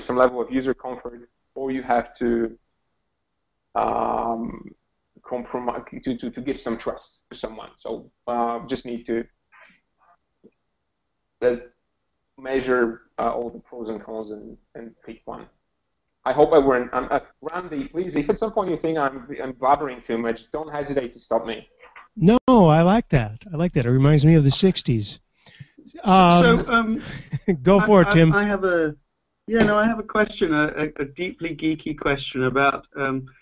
some level of user comfort, or you have to compromise to give some trust to someone. So just need to measure all the pros and cons and pick one. I hope I weren't. Randy, please, if at some point you think I'm blabbering too much, don't hesitate to stop me. No, I like that. I like that. It reminds me of the '60s. Go for it, Tim. I have a question, a deeply geeky question about.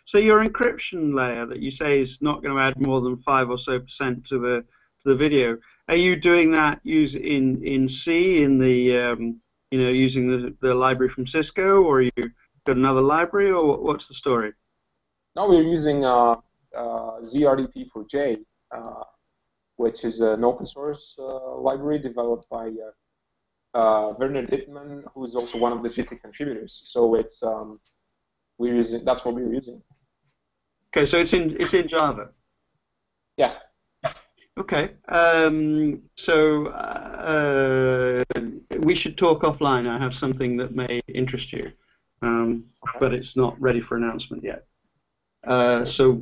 So your encryption layer that you say is not going to add more than 5% or so to the video. Are you doing that in C in the using the library from Cisco, or you got another library, or what's the story? No, we're using ZRDP for J, which is an open source library developed by Werner Dittmann, who is also one of the Jitsi contributors. So it's that's what we're using. Okay, so it's in Java. Yeah. Okay, so we should talk offline. I have something that may interest you, but it's not ready for announcement yet. So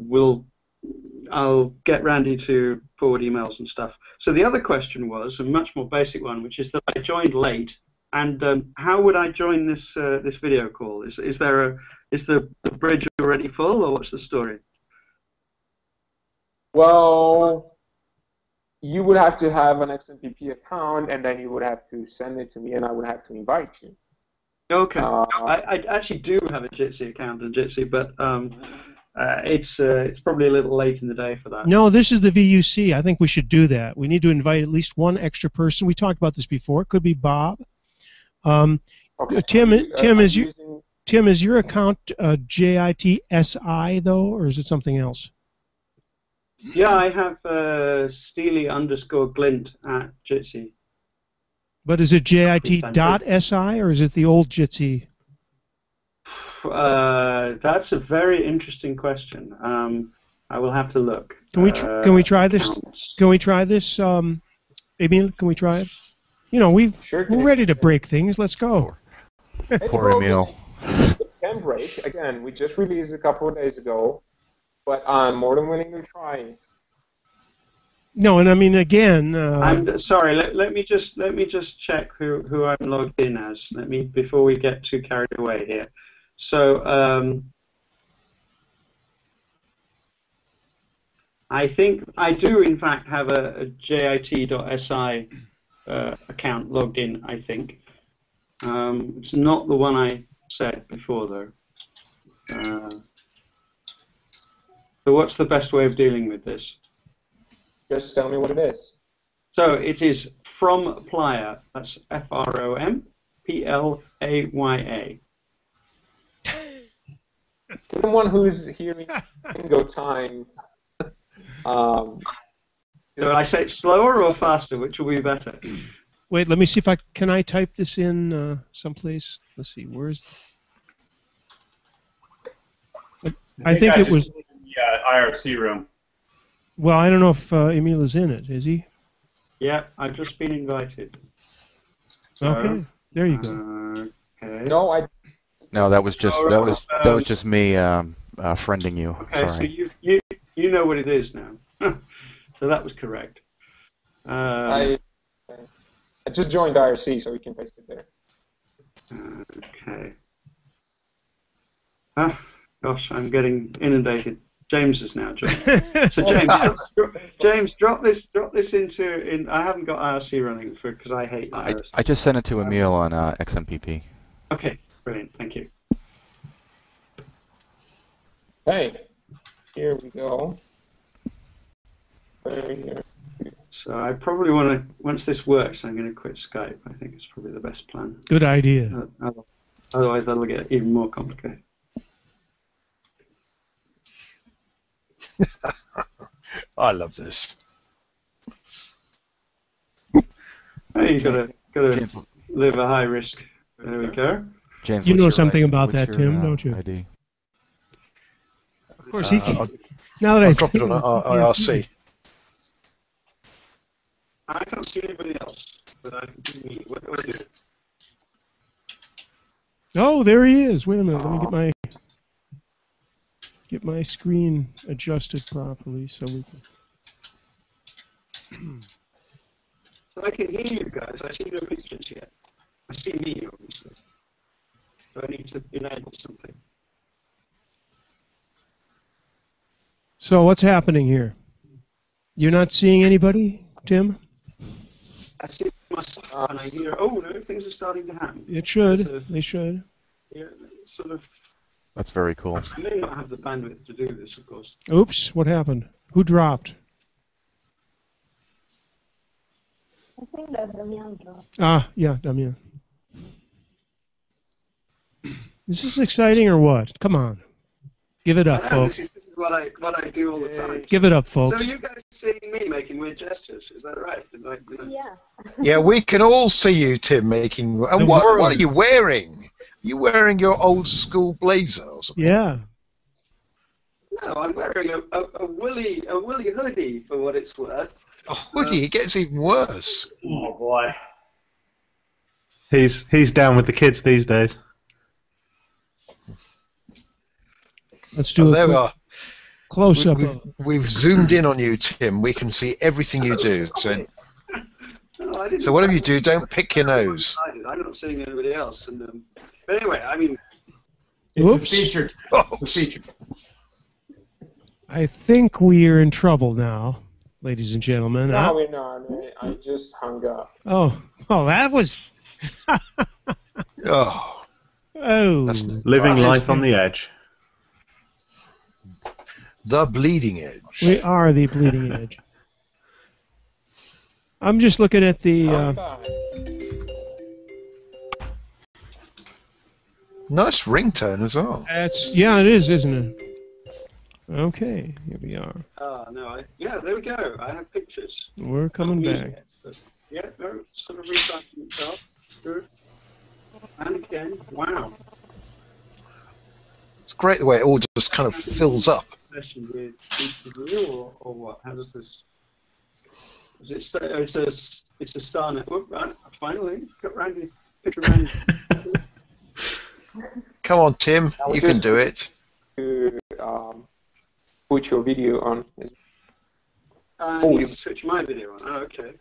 I'll get Randy to forward emails and stuff. So the other question was a much more basic one, which is that I joined late, and how would I join this video call? Is the bridge already full, or what's the story? Well, you would have to have an XMPP account, and then you would have to send it to me, and I would have to invite you. Okay. I actually do have a Jitsi account in Jitsi, but it's probably a little late in the day for that. No, this is the VUC. I think we should do that. We need to invite at least one extra person. We talked about this before. It could be Bob. Okay. Tim, is your account JITSI though, or is it something else? Yeah, I have Steely_Glint at Jitsi. But is it JIT.SI, or is it the old Jitsi? That's a very interesting question. I will have to look. Can we try this? Can we try this, Emil? Can we try it? You know, we're ready to break things. Let's go. Poor Emil. It can break. Again, we just released a couple of days ago. but I'm more than willing to try. No, and I mean again. I'm sorry. Let me just check who I'm logged in as. Before we get too carried away here. So I think I do in fact have a jit.si account logged in. I think it's not the one I said before though. So what's the best way of dealing with this? Just tell me what it is. So it is from Playa. That's FROMPLAYA. To the one who's hearing bingo time. Do I say it slower or faster? Which will be better? Wait, let me see if I can I type this in someplace. Let's see, where's. I think it was. Yeah, IRC room. Well, I don't know if Emil is in it. Is he? Yeah, I've just been invited. So, okay, there you go. Okay. No, that was just just me friending you. Okay, Sorry. so you know what it is now. So that was correct. I just joined IRC, so we can paste it there. Okay. Ah, gosh, I'm getting inundated. James is now joined. So James, drop this into. I haven't got IRC running because I hate IRC. I just sent it to Emil on XMPP. Okay, brilliant. Thank you. Hey, here we go. Right here. So I probably want to. Once this works, I'm going to quit Skype. I think it's probably the best plan. Good idea. Otherwise, that'll get even more complicated. I love this. Hey, you gotta live a high risk. There we go. James, you know something about that, Tim, don't you? ID? Of course, he can. Now that I'll drop it on IRC. I can't see anybody else, but I can see me. What do I do? Oh, there he is. Wait a minute. Let me get my screen adjusted properly so we can. So I can hear you guys. I see no pictures yet. I see me, obviously. So I need to enable something. So what's happening here? You're not seeing anybody, Tim? I see myself and I hear, oh no, things are starting to happen. It should. They should. Yeah, sort of. That's very cool. I may not have the bandwidth to do this, of course. Oops, what happened? Who dropped? I think that Damian dropped. Ah, yeah, Damian. Is this exciting or what? Come on. Give it up, folks. This is what I do all the time. Give it up, folks. So you guys seeing me making weird gestures, is that right? Yeah. Yeah, we can all see you, Tim, making. And what are you wearing? Are you wearing your old school blazer or something? Yeah. No, I'm wearing a woolly hoodie for what it's worth. A hoodie? It gets even worse. Oh boy. He's down with the kids these days. Let's do there we are. Close up. We've zoomed in on you, Tim. We can see everything you do. So whatever you do, don't pick your nose. I'm not seeing anybody else. And but anyway, I mean, it's Oops. a feature. It's a feature. I think we are in trouble now, ladies and gentlemen. No, we're not. I just hung up. Oh, that was. Oh. Living life on the edge. The bleeding edge. We are the bleeding edge. I'm just looking at the. Nice ringtone as well. Yeah, it is, isn't it? Okay, here we are. No, yeah, there we go. I have pictures. We're coming back. Yeah, no, sort of recycling itself. Good. And again, wow. It's great the way it all just kind of fills up. Or what? How does this? Is it? It's a star network. Right. Finally, got Randy. Picture Randy. Come on, Tim. You can do it. put your video on. I need to switch my video on. Oh, okay.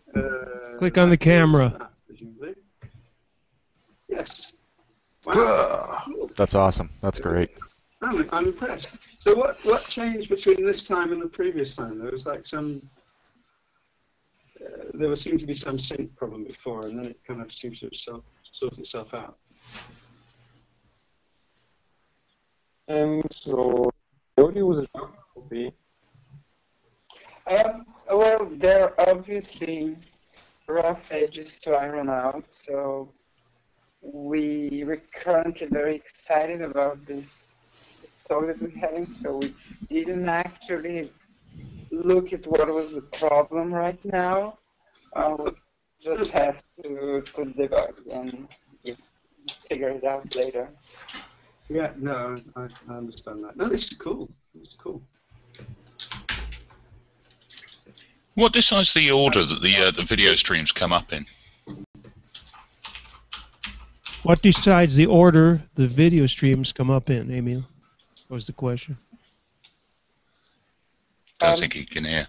Click on the camera. That, presumably. Yes. Wow. Cool. That's awesome. That's great. I'm impressed. So what changed between this time and the previous time? There was like some. There seemed to be some sync problem before, and then it kind of seems to sort itself out. So the audio was well, there are obviously rough edges to iron out, so we're currently very excited about this talk that we're having, so we didn't actually look at what was the problem right now. We just have to debug and figure it out later. Yeah, no, I understand that. No, this is cool. This is cool. What decides the order that the video streams come up in? What decides the order the video streams come up in, Emil? Was the question. Don't think he can hear.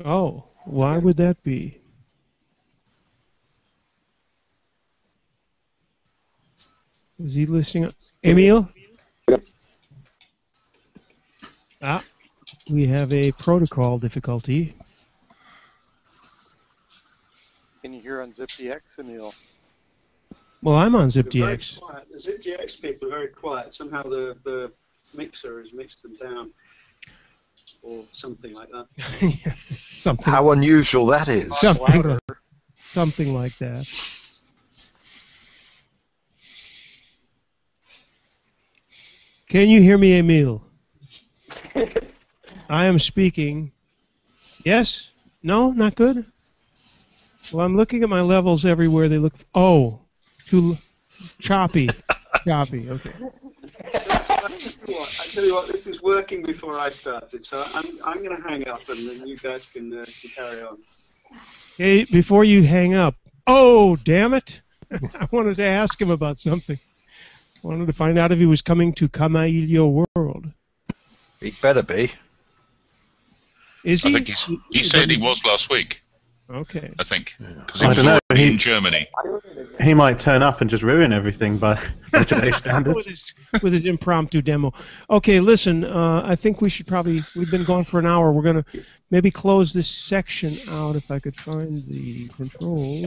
Oh, why would that be? Is he listening? Emil? Ah, we have a protocol difficulty. Can you hear on ZipDX, Emil? Well, I'm on Very ZipDX. quiet. The ZipDX people are very quiet. Somehow the mixer has mixed them down, or something like that. Something. How unusual that is. Something like that. Can you hear me, Emil? I am speaking. Yes? No? Not good? Well, I'm looking at my levels everywhere. They look... Oh, too choppy. Choppy, okay. I tell you what, this was working before I started, so I'm going to hang up and then you guys can carry on. Hey, before you hang up, oh, damn it. I wanted to ask him about something. I wanted to find out if he was coming to Camaillo World. He better be. Is he? I think he said he was last week. Okay. I think. Because he I was don't know. already in Germany. He might turn up and just ruin everything by today's standards. with his impromptu demo. Okay, listen, I think we should probably, we've been gone for an hour. We're going to maybe close this section out if I could find the controls.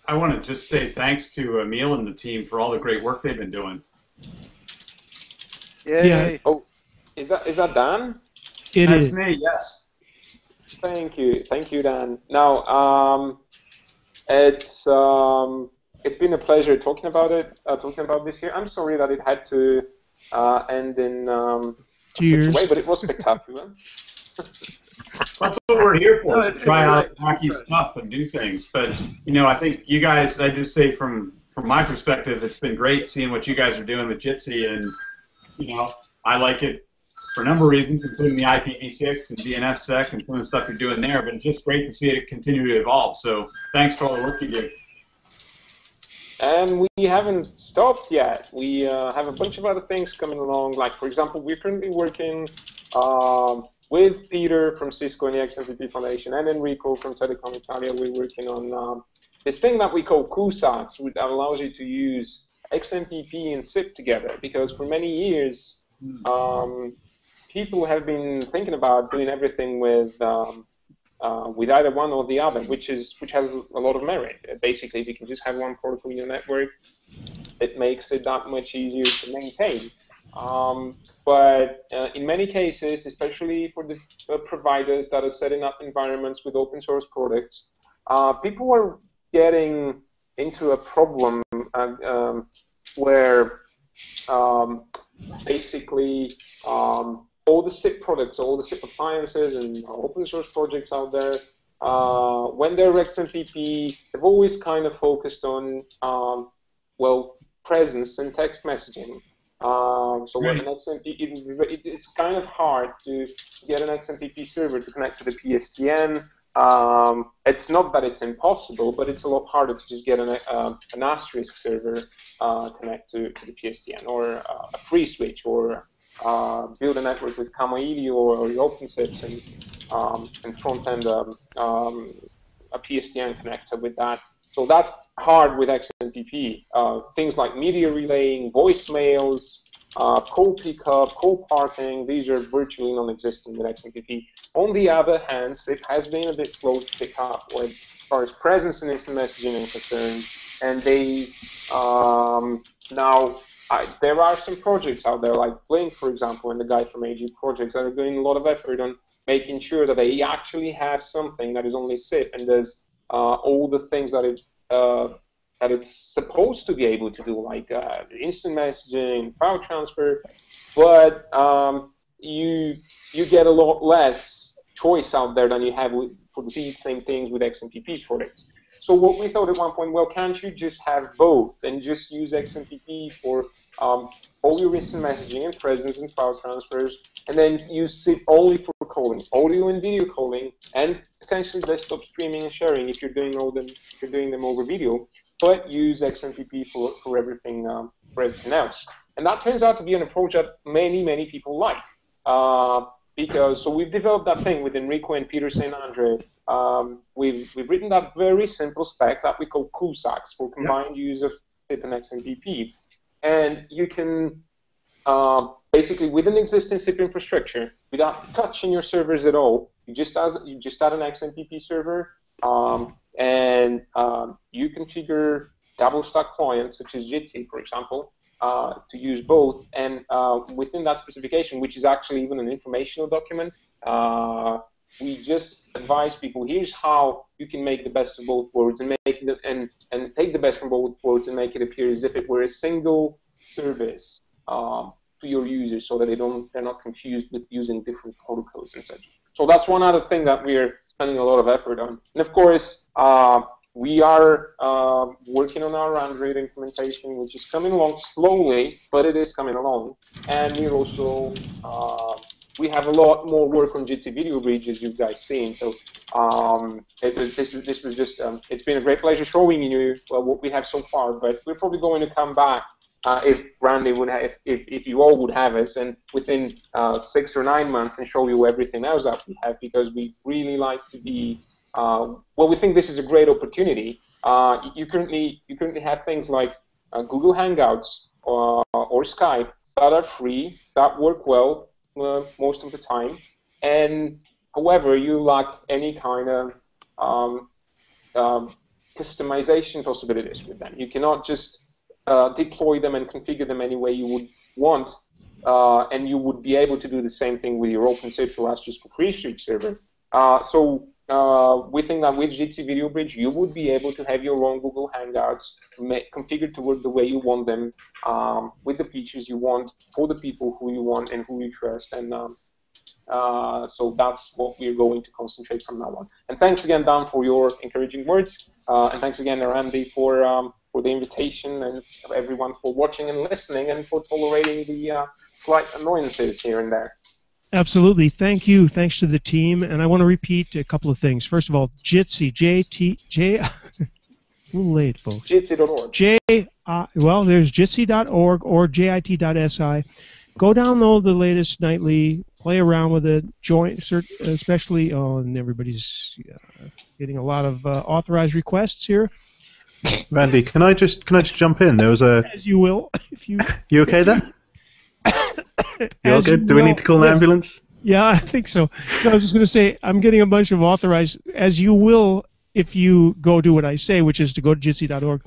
I want to just say thanks to Emil and the team for all the great work they've been doing. Yeah. Oh, is that Dan? That's me, yes. Thank you, Dan. Now, it's been a pleasure talking about this here. I'm sorry that it had to end in such a way, but it was spectacular. That's what we're here for, to try out wacky stuff and do things. But, you know, I think you guys, I just say from my perspective, it's been great seeing what you guys are doing with Jitsi, and, you know, I like it for a number of reasons, including the IPv6 and DNSSEC and some of the stuff you're doing there, but it's just great to see it continue to evolve. So thanks for all the work you do. And we haven't stopped yet. We have a bunch of other things coming along. Like, for example, we're currently working with Peter from Cisco and the XMPP Foundation and Enrico from Telecom Italia. We're working on this thing that we call CUSATs, which allows you to use XMPP and SIP together. Because for many years, people have been thinking about doing everything with either one or the other, which has a lot of merit. Basically, if you can just have one protocol in your network, it makes it that much easier to maintain. But in many cases, especially for the providers that are setting up environments with open source products, people are getting into a problem where basically all the SIP products, all the SIP appliances and open source projects out there, when they're XMPP, they've always kind of focused on, well, presence and text messaging. So when an XMPP, it's kind of hard to get an XMPP server to connect to the PSTN. It's not that it's impossible, but it's a lot harder to just get an asterisk server connect to the PSTN, or a Freeswitch, or build a network with Kamailio or OpenShips and front-end a PSTN connector with that. So that's hard with XMPP. Things like media relaying, voicemails, call pickup, call parking, these are virtually non-existent with XMPP. On the other hand, it has been a bit slow to pick up as far as presence and instant messaging is concerned. And they now, there are some projects out there like Blink, for example, and the guy from AG Projects that are doing a lot of effort on making sure that they actually have something that is only SIP and does all the things that it's supposed to be able to do, like instant messaging, file transfer, but you get a lot less choice out there than you have for the same things with XMPP products. So what we thought at one point, well, can't you just have both and just use XMPP for all your instant messaging and presence and file transfers, and then use SIP only for calling, audio and video calling, and potentially desktop streaming and sharing if you're doing them over video, but use XMPP for everything else. And that turns out to be an approach that many people like. Because we've developed that thing with Enrico and Peter St. Andre. We've written that very simple spec that we call CUSACs for combined use of SIP and XMPP. And you can basically, with an existing SIP infrastructure, without touching your servers at all, you just add an XMPP server, and you configure double stack clients such as Jitsi, for example, to use both. And within that specification, which is actually even an informational document, we just advise people, here's how you can make the best of both worlds and make it, and take the best from both worlds and make it appear as if it were a single service to your users, so that they're not confused with using different protocols and such. So that's one other thing that we're spending a lot of effort on. And of course, we are working on our Android implementation, which is coming along slowly, but it is coming along. And we're also we have a lot more work on Jitsi Video Bridge, as you guys seen. So this was just it's been a great pleasure showing you what we have so far. But we're probably going to come back if Randy would have, if you all would have us, and within 6 or 9 months, and show you everything else that we have, because we really like to be. Well, we think this is a great opportunity. You currently have things like Google Hangouts or Skype that are free, that work well most of the time, and however, you lack any kind of customization possibilities with them. You cannot just deploy them and configure them any way you would want, and you would be able to do the same thing with your OpenShips or just for Freeswitch server. So we think that with Jitsi Video Bridge, you would be able to have your own Google Hangouts configured to work the way you want them, with the features you want, for the people who you want and who you trust. And so that's what we're going to concentrate from now on. And thanks again, Dan, for your encouraging words. And thanks again, Randy, for the invitation, and everyone for watching and listening, and for tolerating the slight annoyances here and there. Absolutely. Thank you. Thanks to the team. And I want to repeat a couple of things. First of all, Jitsi, a little late, folks. Jitsi.org. Well, there's jitsi.org or jit.si. Go download the latest nightly, play around with it, join, especially, and everybody's getting a lot of authorized requests here. Randy, can I just jump in? There was a. As you will, if you. You okay there? You all good? Do we need to call an ambulance? Yeah, I think so. No, I was just going to say, I'm getting a bunch of authorized, as you will if you go do what I say, which is to go to jitsi.org,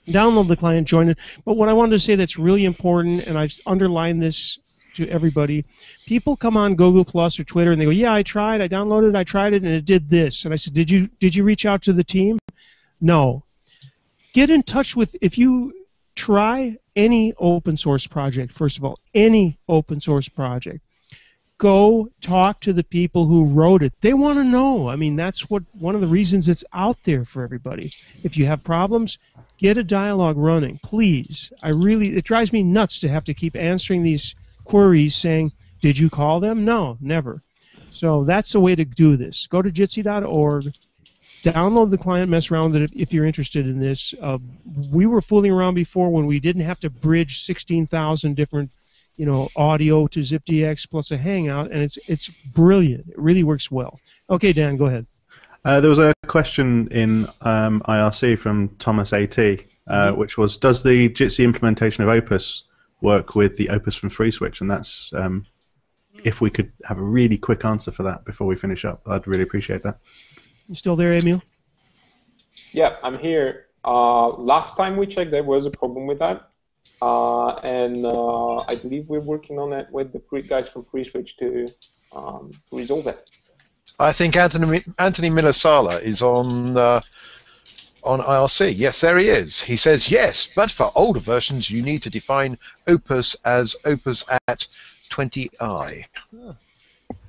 download the client, join it. But what I wanted to say that's really important, and I've underlined this to everybody, people come on Google Plus or Twitter and they go, yeah, I tried, I downloaded, I tried it, and it did this. And I said, did you reach out to the team? No. Get in touch with, if you try any open source project, first of all, any open source project, go talk to the people who wrote it. They want to know. I mean, that's one of the reasons it's out there for everybody. If you have problems, get a dialogue running, please. It drives me nuts to have to keep answering these queries saying, did you call them? No, never. So that's the way to do this. Go to jitsi.org. Download the client, mess around with it if you're interested in this. We were fooling around before when we didn't have to bridge 16,000 different audio to ZipDX plus a Hangout, and it's brilliant. It really works well. Okay, Dan, go ahead. There was a question in IRC from Thomas AT, which was, does the Jitsi implementation of Opus work with the Opus from Freeswitch? And that's, if we could have a really quick answer for that before we finish up, I'd really appreciate that. You still there, Emil? Yeah, I'm here. Last time we checked, there was a problem with that. And I believe we're working on it with the guys from Freeswitch to resolve it. I think Anthony Miller-Sala is on IRC. Yes, there he is. He says, yes, but for older versions, you need to define Opus as Opus at 20i.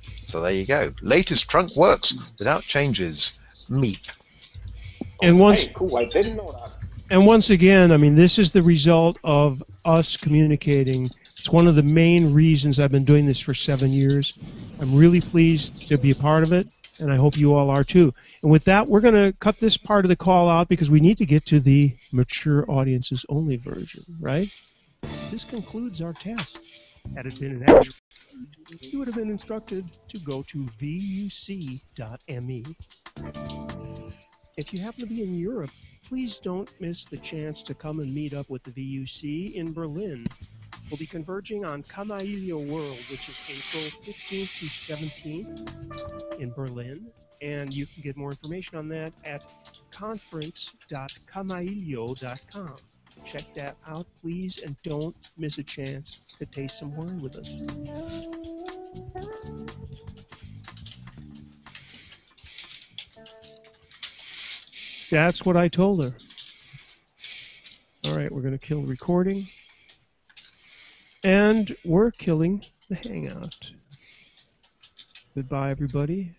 So there you go. Latest trunk works without changes. Meep. And cool. I didn't know that. And once again, I mean, this is the result of us communicating. It's one of the main reasons I've been doing this for 7 years. I'm really pleased to be a part of it, and I hope you all are too. And with that, we're going to cut this part of the call out because we need to get to the mature audiences only version, right? This concludes our test. Had it been an actual, you would have been instructed to go to VUC.me. If you happen to be in Europe, please don't miss the chance to come and meet up with the VUC in Berlin. We'll be converging on Kamailio World, which is April 15th to 17th in Berlin. And you can get more information on that at conference.kamailio.com. Check that out, please, and don't miss a chance to taste some wine with us. That's what I told her. All right, we're going to kill the recording. And we're killing the Hangout. Goodbye, everybody.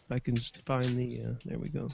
If I can find the... there we go.